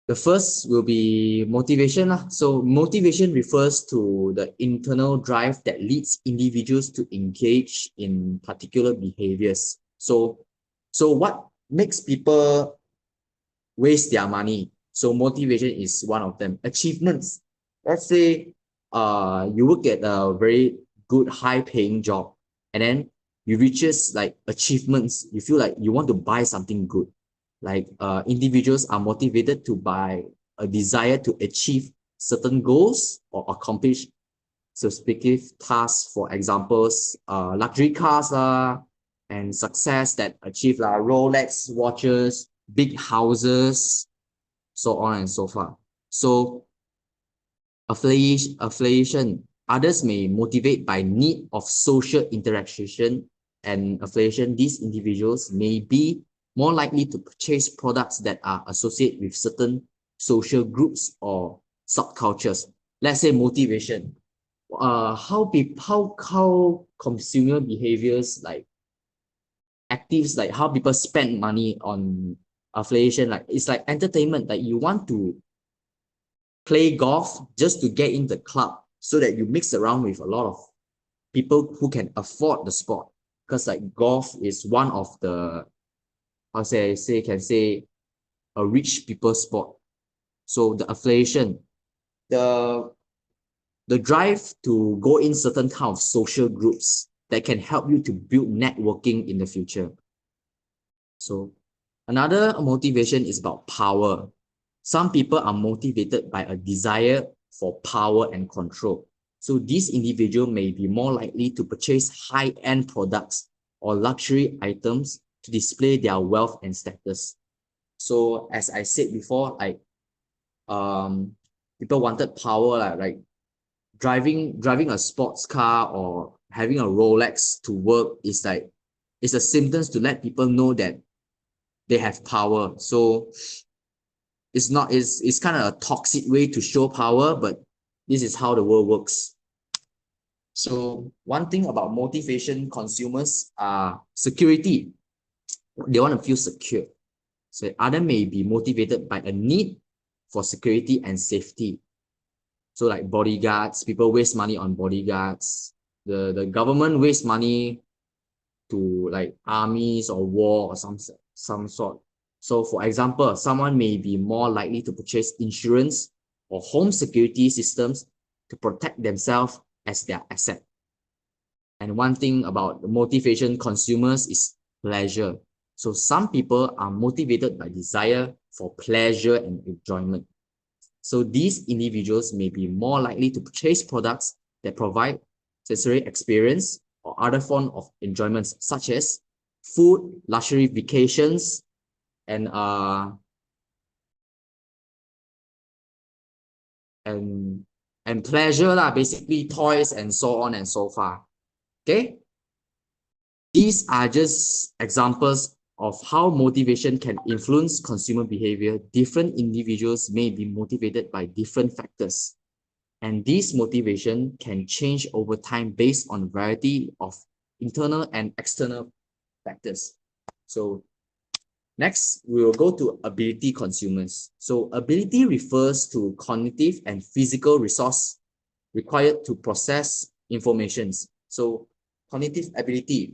Speaker 8: the first will be motivation. So motivation refers to the internal drive that leads individuals to engage in particular behaviors. So what makes people waste their money? So motivation is one of them. Achievements. Let's say you work at a very good high paying job, and then you reaches like achievements. You feel like you want to buy something good. Like individuals are motivated to buy a desire to achieve certain goals or accomplish specific tasks. For examples, luxury cars and success that achieve Rolex watches, big houses, so on and so forth. So affiliation. Others may motivate by need of social interaction and affiliation. These individuals may be more likely to purchase products that are associated with certain social groups or subcultures. Let's say motivation. How consumer behaviors like actives, like how people spend money on affiliation, like it's like entertainment. Like you want to play golf just to get in the club so that you mix around with a lot of people who can afford the sport, because like golf is one of the can say a rich people sport. So the affiliation, the drive to go in certain kind of social groups that can help you to build networking in the future. So another motivation is about power. Some people are motivated by a desire for power and control. So these individuals may be more likely to purchase high-end products or luxury items to display their wealth and status. So as I said before, like people wanted power, like driving a sports car or having a Rolex to work is like, it's a symptom to let people know that they have power. So it's kind of a toxic way to show power, but this is how the world works. So one thing about motivation consumers are security. They want to feel secure. So other may be motivated by a need for security and safety. So like bodyguards, people waste money on bodyguards. The government wastes money to like armies or war or some sort. So for example, someone may be more likely to purchase insurance or home security systems to protect themselves as their asset. And one thing about the motivation consumers is pleasure. So some people are motivated by desire for pleasure and enjoyment. So these individuals may be more likely to purchase products that provide sensory experience or other form of enjoyments, such as food, luxury vacations, and pleasure, basically toys and so on and so forth. Okay, these are just examples of how motivation can influence consumer behavior. Different individuals may be motivated by different factors, and this motivation can change over time based on a variety of internal and external factors. So next, we will go to ability consumers. So ability refers to cognitive and physical resource required to process informations. So cognitive ability.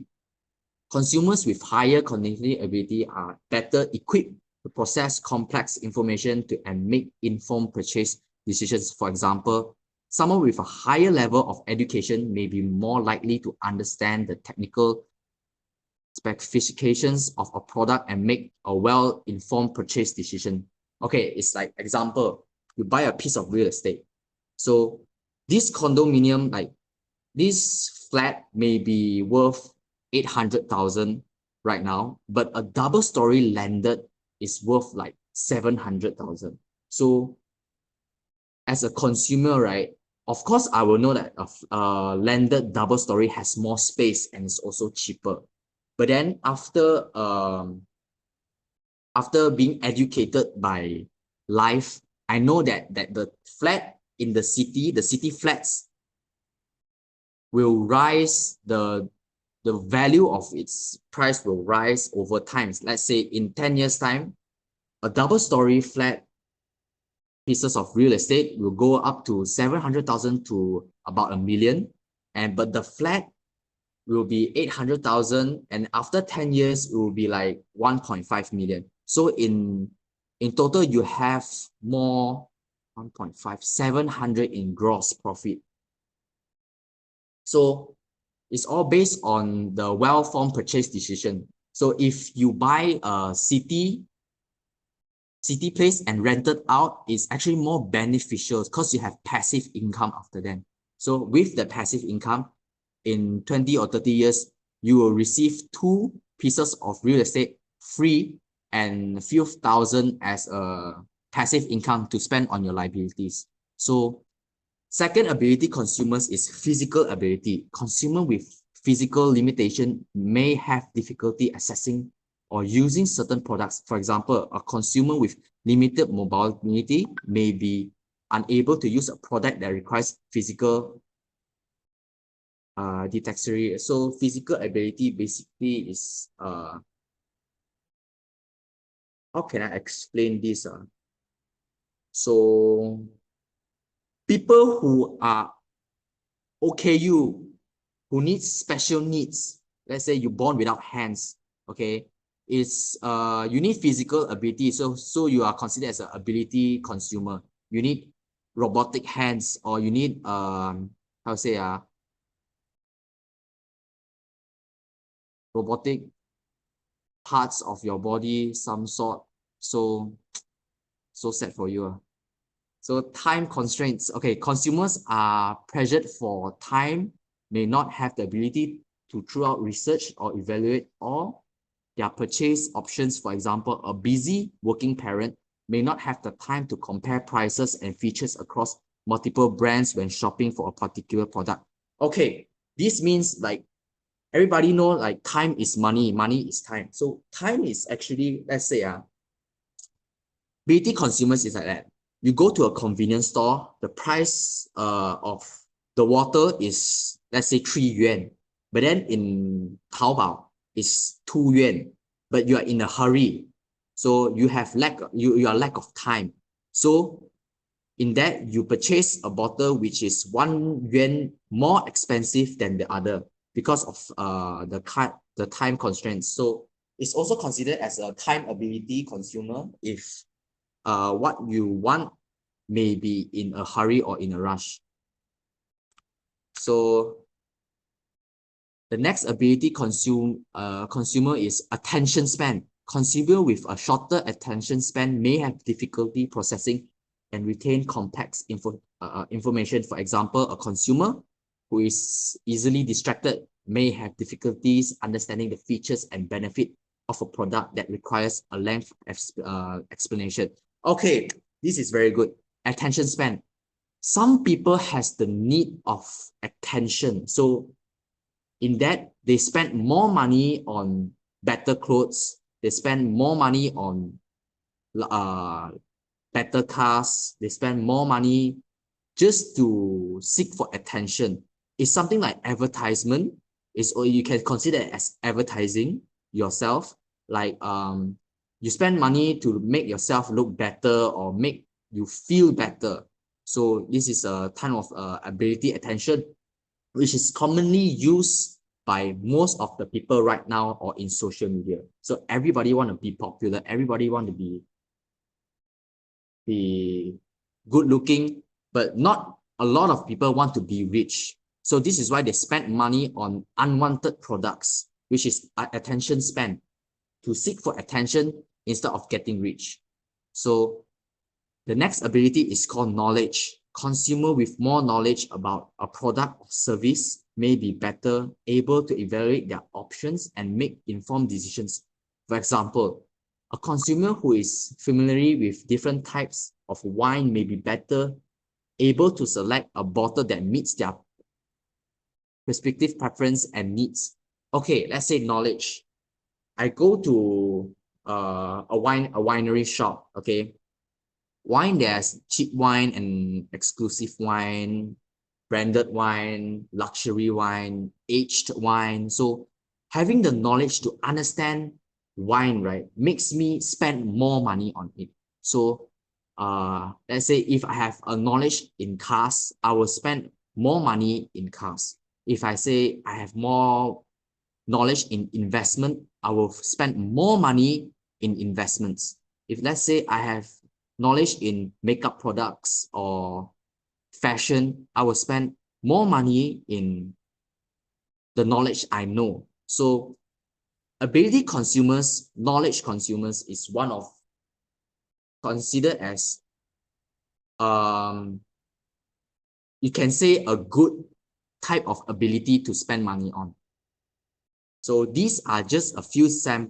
Speaker 8: Consumers with higher cognitive ability are better equipped to process complex information and make informed purchase decisions. For example, someone with a higher level of education may be more likely to understand the technical specifications of a product and make a well-informed purchase decision. Okay, it's like example, you buy a piece of real estate. So this condominium, like this flat may be worth 800,000 right now, but a double story landed is worth like 700,000. So as a consumer, right, of course, I will know that a landed double story has more space and it's also cheaper. But then after after being educated by life, I know that the flat in the city flats will rise, the value of its price will rise over time. Let's say in 10 years time, a double-story flat pieces of real estate will go up to 700,000 to about $1 million, but the flat will be 800,000, and after 10 years it will be like 1.5 million. So in total you have more 1.5 700 in gross profit. So it's all based on the well-formed purchase decision. So if you buy a city place and rent it out, it's actually more beneficial because you have passive income after that. So with the passive income, in 20 or 30 years, you will receive 2 pieces of real estate free and a few thousand as a passive income to spend on your liabilities. So second ability consumers is physical ability. Consumer with physical limitation may have difficulty accessing or using certain products. For example, a consumer with limited mobility may be unable to use a product that requires physical detectory. So physical ability basically is how can I explain this? So people who are OKU, who needs special needs, let's say you're born without hands, okay, is you need physical ability, so you are considered as an ability consumer. You need robotic hands, or you need how to say robotic parts of your body, some sort. So sad for you. So time constraints. Okay, consumers are pressured for time, may not have the ability to throughout research or evaluate all their purchase options. For example, a busy working parent may not have the time to compare prices and features across multiple brands when shopping for a particular product. Okay, this means like everybody know like time is money, money is time. So time is actually, let's say beauty consumers is like that. You go to a convenience store, the price of the water is, let's say, 3 yuan. But then in Taobao, it's 2 yuan. But you are in a hurry. So you have you are lack of time. So in that, you purchase a bottle which is 1 yuan more expensive than the other because of the time constraints. So it's also considered as a time ability consumer if what you want may be in a hurry or in a rush. So the next ability consumer is attention span. Consumer with a shorter attention span may have difficulty processing and retain complex information. For example, a consumer who is easily distracted may have difficulties understanding the features and benefit of a product that requires a length explanation. Okay, this is very good. Attention span. Some people has the need of attention. So in that, they spend more money on better clothes. They spend more money on better cars. They spend more money just to seek for attention. It's something like advertisement. Or you can consider it as advertising yourself. Like you spend money to make yourself look better or make you feel better. So this is a kind of ability attention, which is commonly used by most of the people right now or in social media. So everybody want to be popular. Everybody want to be good looking, but not a lot of people want to be rich. So this is why they spend money on unwanted products, which is attention span, to seek for attention instead of getting rich. So the next ability is called knowledge. Consumer with more knowledge about a product or service may be better able to evaluate their options and make informed decisions. For example, a consumer who is familiar with different types of wine may be better able to select a bottle that meets their respective preference and needs. Okay, let's say knowledge. I go to a winery shop, okay? Wine, there's cheap wine and exclusive wine, branded wine, luxury wine, aged wine. So having the knowledge to understand wine, right, makes me spend more money on it. So let's say if I have a knowledge in cars, I will spend more money in cars. If I say I have more knowledge in investment, I will spend more money in investments. If let's say I have knowledge in makeup products or fashion, I will spend more money in the knowledge I know. So ability consumers, knowledge consumers is one of considered as you can say a good type of ability to spend money on. So these are just a few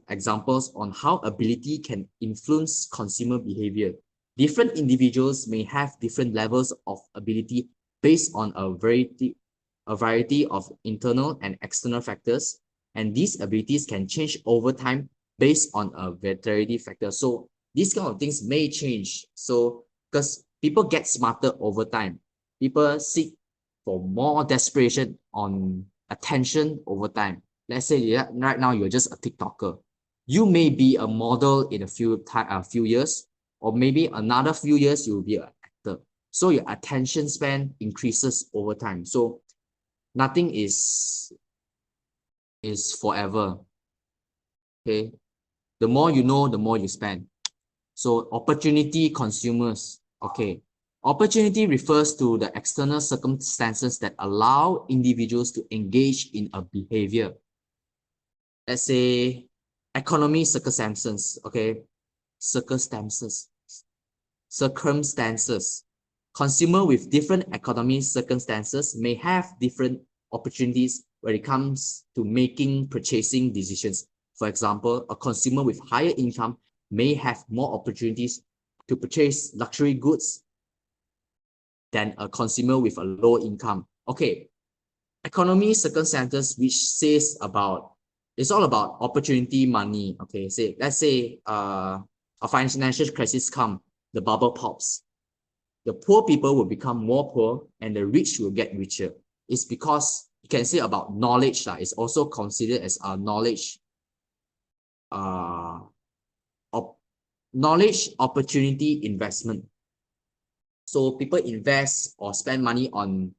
Speaker 8: examples on how ability can influence consumer behavior. Different individuals may have different levels of ability based on a variety of internal and external factors, and these abilities can change over time based on a variety factor. So these kind of things may change. So because people get smarter over time, people seek for more desperation on attention over time. Let's say right now you're just a TikToker. You may be a model in a few years, or maybe another few years you'll be an actor. So your attention span increases over time. So nothing is forever. Okay. The more you know, the more you spend. So opportunity consumers. Okay. Opportunity refers to the external circumstances that allow individuals to engage in a behavior. Let's say economy circumstances, okay? Circumstances. Consumer with different economic circumstances may have different opportunities when it comes to making purchasing decisions. For example, a consumer with higher income may have more opportunities to purchase luxury goods than a consumer with a low income. Okay, economy circumstances, which says about, it's all about opportunity money. Okay, say let's say a financial crisis come, the bubble pops. The poor people will become more poor and the rich will get richer. It's because you can say about knowledge. It's also considered as a knowledge, knowledge opportunity investment. So people invest or spend money on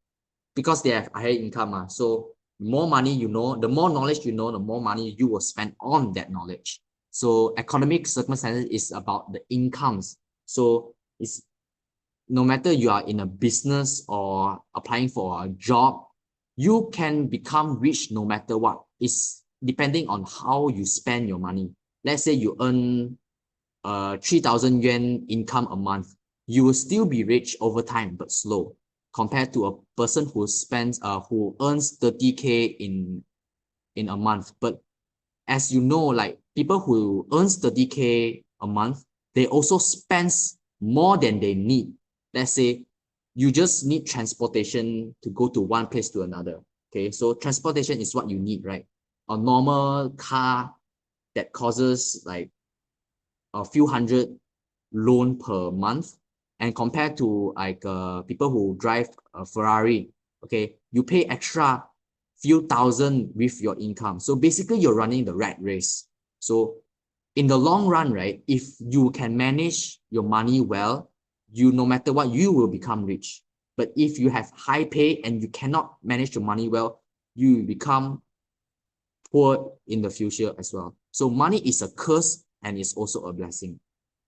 Speaker 8: because they have higher income. So more money you know, the more knowledge you know, the more money you will spend on that knowledge. So economic circumstances is about the incomes. So it's no matter you are in a business or applying for a job, you can become rich no matter what. It's depending on how you spend your money. Let's say you earn 3,000 yuan income a month. You will still be rich over time, but slow, compared to a person who spends who earns 30K in a month. But as you know, like people who earns 30K a month, they also spends more than they need. Let's say you just need transportation to go to one place to another. Okay, so transportation is what you need, right? A normal car that causes like a few hundred loan per month, and compared to like people who drive a Ferrari, okay, you pay extra few thousand with your income. So basically you're running the rat race. So in the long run, right, if you can manage your money well, you, no matter what, you will become rich. But if you have high pay and you cannot manage your money well, you become poor in the future as well. So money is a curse and it's also a blessing.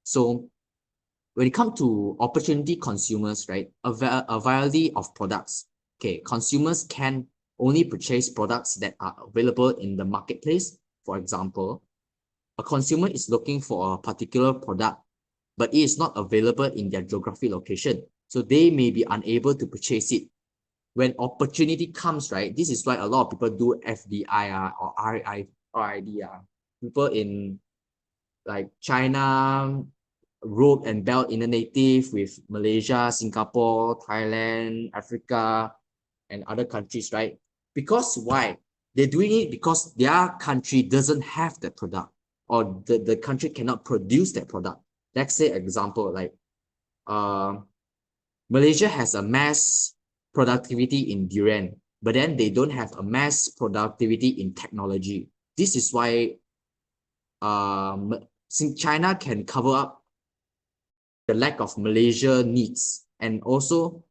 Speaker 8: So when it comes to opportunity consumers, right, a variety of products. Okay, consumers can only purchase products that are available in the marketplace. For example, a consumer is looking for a particular product, but it is not available in their geographic location. So they may be unable to purchase it. When opportunity comes, right, this is why a lot of people do FDI or RID. People in like China, rope and belt initiative with Malaysia, Singapore, Thailand, Africa, and other countries, right? Because why? They're doing it because their country doesn't have the product. or the country cannot produce that product. Let's say example, like Malaysia has a mass productivity in durian, but then they don't have a mass productivity in technology. This is why since China can cover up the lack of Malaysia needs, and also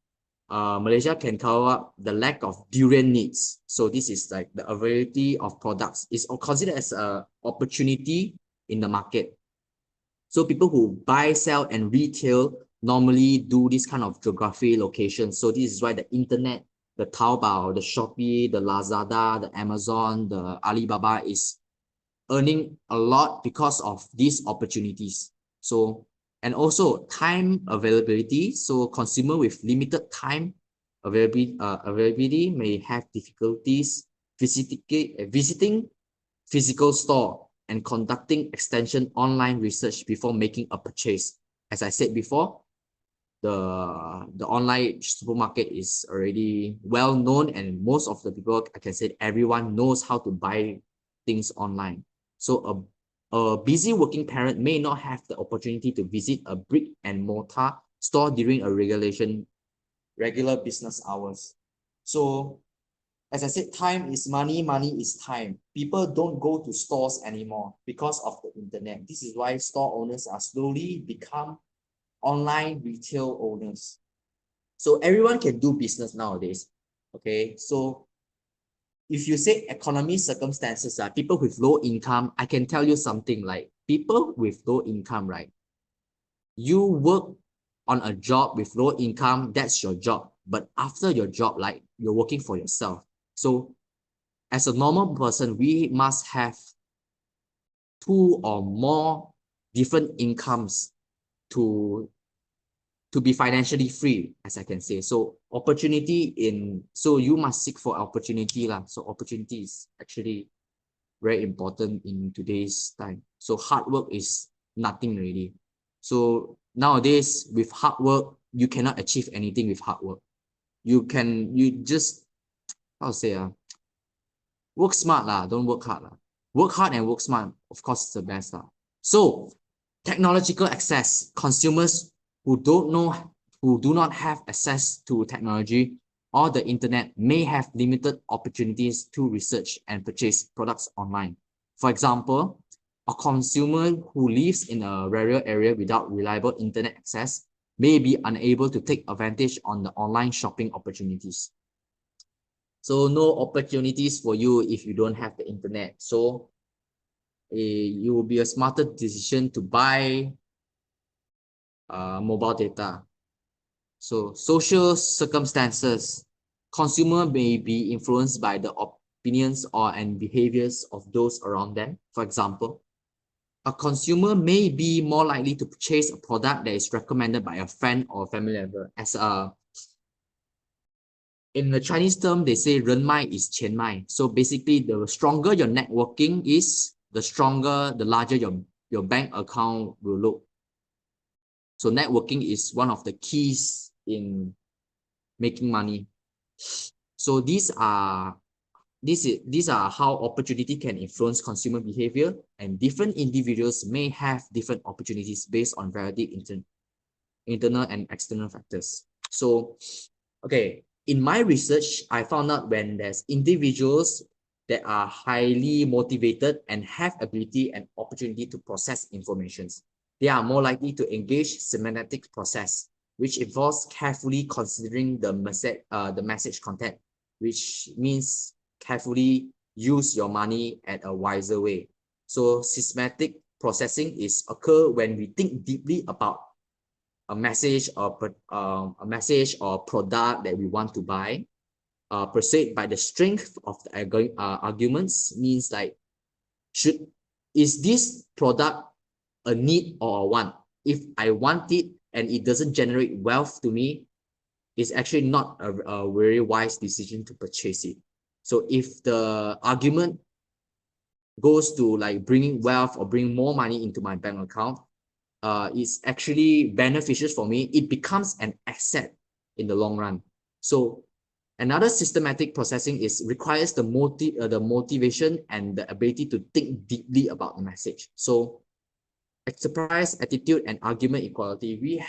Speaker 8: Malaysia can cover up the lack of durian needs. So this is like the availability of products is considered as an opportunity in the market. So people who buy, sell, and retail normally do this kind of geography location. So this is why the internet, the Taobao, the Shopee, the Lazada, the Amazon, the Alibaba is earning a lot because of these opportunities. So, and also time availability. So consumer with limited time availability may have difficulties visiting physical store and conducting extension online research before making a purchase. As I said before, the online supermarket is already well known, and most of the people, I can say everyone knows how to buy things online. So a busy working parent may not have the opportunity to visit a brick and mortar store during a regular business hours. So as I said, time is money, money is time. People don't go to stores anymore because of the internet. This is why store owners are slowly become online retail owners. So everyone can do business nowadays. Okay, so if you say economy circumstances, people with low income, I can tell you something like people with low income, right? You work on a job with low income, that's your job. But after your job, like you're working for yourself. So as a normal person, we must have 2 or more different incomes to be financially free, as I can say. So so you must seek for opportunity lah. So opportunity is actually very important in today's time. So hard work is nothing really. So nowadays with hard work, you cannot achieve anything with hard work. You just, how to say, work smart lah, don't work hard lah. Work hard and work smart, of course, is the best lah. So technological access, consumers who do not have access to technology or the internet may have limited opportunities to research and purchase products online. For example, a consumer who lives in a rural area without reliable internet access may be unable to take advantage on the online shopping opportunities. So no opportunities for you if you don't have the internet. So it will be a smarter decision to buy mobile data. So social circumstances, consumer may be influenced by the opinions and behaviors of those around them. For example, a consumer may be more likely to purchase a product that is recommended by a friend or family member. In the Chinese term, they say 人脉 is 钱脉. So basically, the stronger your networking is, the larger your bank account will look. So networking is one of the keys in making money. So these are how opportunity can influence consumer behavior, and different individuals may have different opportunities based on variety internal and external factors. So, okay, in my research, I found out when there's individuals that are highly motivated and have ability and opportunity to process informations, they are more likely to engage semantic process, which involves carefully considering the message content, which means carefully use your money at a wiser way. So systematic processing occur when we think deeply about a message or product that we want to buy. Persuade by the strength of the arguments means like, is this product a need or a want? If I want it and it doesn't generate wealth to me, it's actually not a very wise decision to purchase it. So if the argument goes to like bringing wealth or bring more money into my bank account, it's actually beneficial for me. It becomes an asset in the long run. So Another systematic processing requires the motivation and the ability to think deeply about the message. So enterprise, attitude, and argument equality,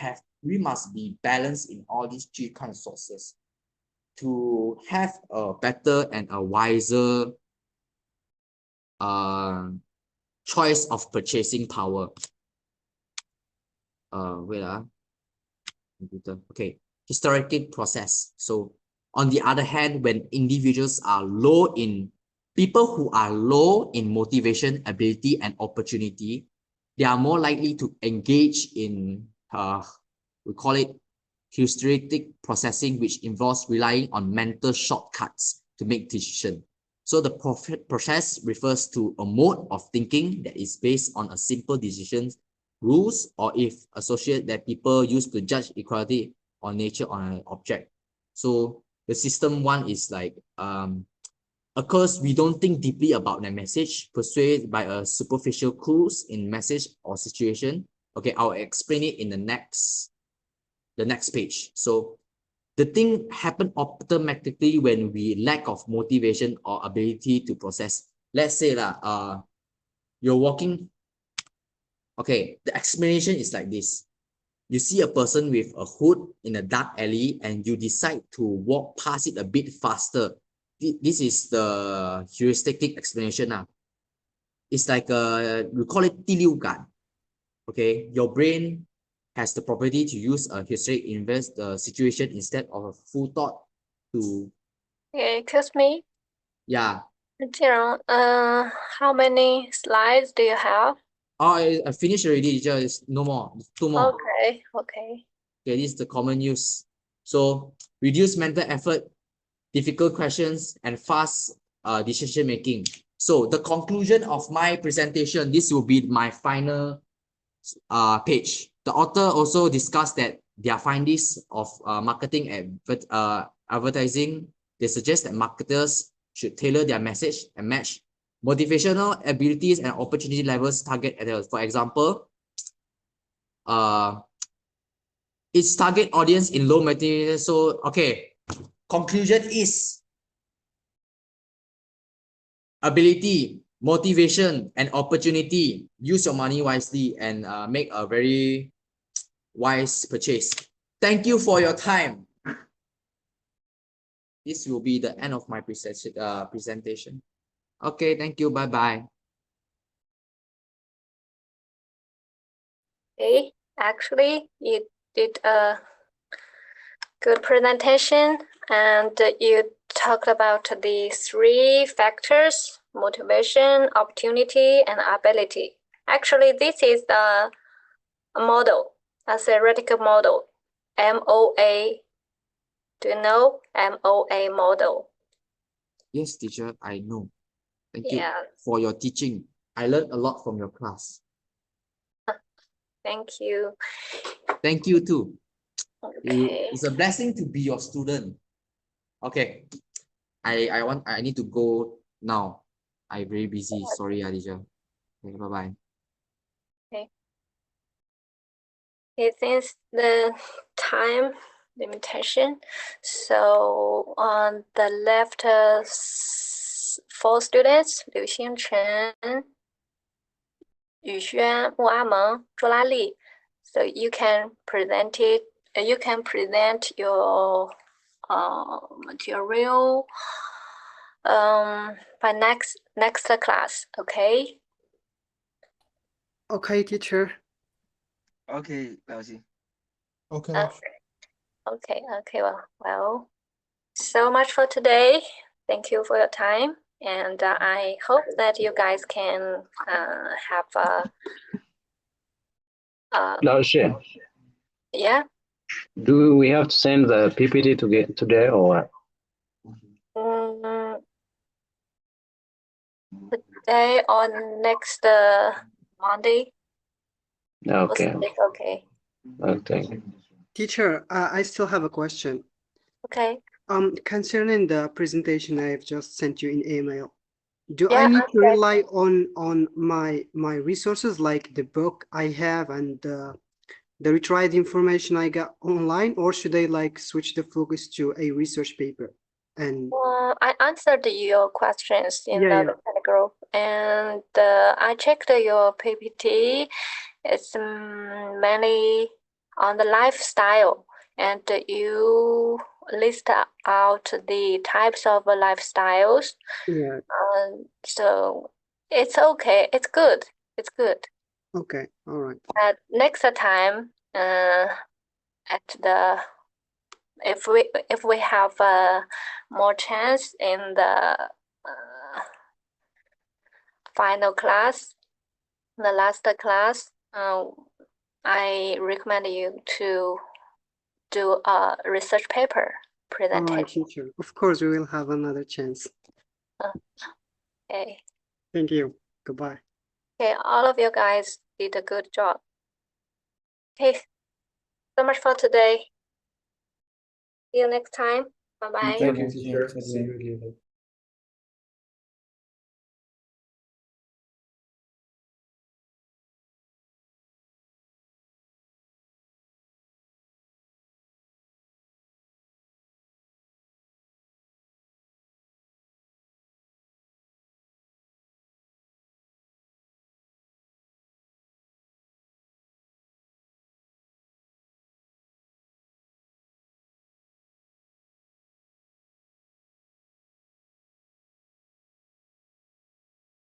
Speaker 8: we must be balanced in all these three kind of sources to have a better and a wiser choice of purchasing power. Okay, historical process. So on the other hand, when individuals are people who are low in motivation, ability, and opportunity, they are more likely to engage in, we call it heuristic processing, which involves relying on mental shortcuts to make decisions. So the process refers to a mode of thinking that is based on a simple decisions, rules, or if associate that people use to judge equality or nature on an object. So the system one is like, of course, we don't think deeply about the message, persuaded by a superficial clues in message or situation. Okay, I'll explain it in the next page. So the thing happen automatically when we lack of motivation or ability to process. Let's say you're walking. Okay, the explanation is like this. You see a person with a hood in a dark alley and you decide to walk past it a bit faster. This is the heuristic explanation. It's like we call it 第六感. Okay, your brain has the property to use a heuristic invest the situation instead of a full thought to.
Speaker 1: Excuse me.
Speaker 8: Yeah.
Speaker 1: Jiron, how many slides do you have?
Speaker 8: Oh, I finished already. Just no more. 2 more.
Speaker 1: Okay.
Speaker 8: Okay, this is the common use. So reduce mental effort, difficult questions, and fast decision making. So the conclusion of my presentation, this will be my final page. The author also discussed that their findings of marketing and advertising. They suggest that marketers should tailor their message and match motivational abilities and opportunity levels target at, for example, its target audience in low motivation. So okay, conclusion is ability, motivation, and opportunity. Use your money wisely and make a very wise purchase. Thank you for your time. This will be the end of my presentation. Okay, thank you. Bye-bye.
Speaker 1: Okay, actually, you did a good presentation and you talked about the 3 factors: motivation, opportunity, and ability. Actually, this is the model, a theoretical model, MOA. Do you know MOA model?
Speaker 8: Yes, teacher, I know. Thank you
Speaker 1: Yeah.
Speaker 8: for your teaching. I learned a lot from your class.
Speaker 1: Thank you.
Speaker 8: Thank you too.
Speaker 1: Okay.
Speaker 8: It's a blessing to be your student. Okay. I need to go now. I'm very busy. Sorry, teacher. Okay, bye-bye.
Speaker 1: Okay, since the time limitation, so on the left, 4 students: Liu Xingchen, Yu Xuan, Mu Ameng, Zhou Lali. So you can present it. You can present your material by next class. Okay.
Speaker 9: Okay, teacher.
Speaker 4: Okay, Lausi.
Speaker 5: Okay.
Speaker 1: Okay. Well, so much for today. Thank you for your time, and I hope that you guys can have a.
Speaker 10: Laoshi,
Speaker 1: Yeah.
Speaker 10: do we have to send the PPT today or what?
Speaker 1: Today or next Monday.
Speaker 10: Okay.
Speaker 1: Okay.
Speaker 10: Okay.
Speaker 9: Teacher, I still have a question.
Speaker 1: Okay.
Speaker 9: Concerning the presentation I've just sent you in email, do
Speaker 1: Yeah,
Speaker 9: I need to
Speaker 1: okay.
Speaker 9: rely on my resources like the book I have and the retrieved information I got online, or should I like switch the focus to a research paper? And
Speaker 1: I answered your questions in
Speaker 9: Yeah,
Speaker 1: the group, and I checked your PPT. It's mainly on the lifestyle, and you list out the types of lifestyles.
Speaker 9: yeah,
Speaker 1: So it's okay. It's good. It's good.
Speaker 9: okay, all right.
Speaker 1: Next time, at the if we have more chance in the final class, the last class, I recommend you to do a research paper
Speaker 9: All right,
Speaker 1: presentation.
Speaker 9: teacher. Of course, we will have another chance.
Speaker 1: Okay.
Speaker 9: Thank you. Goodbye.
Speaker 1: Okay, all of you guys did a good job. Okay, so much for today. See you next time. Bye bye.
Speaker 6: Thank you,
Speaker 5: teacher.
Speaker 6: teacher.
Speaker 5: See you again.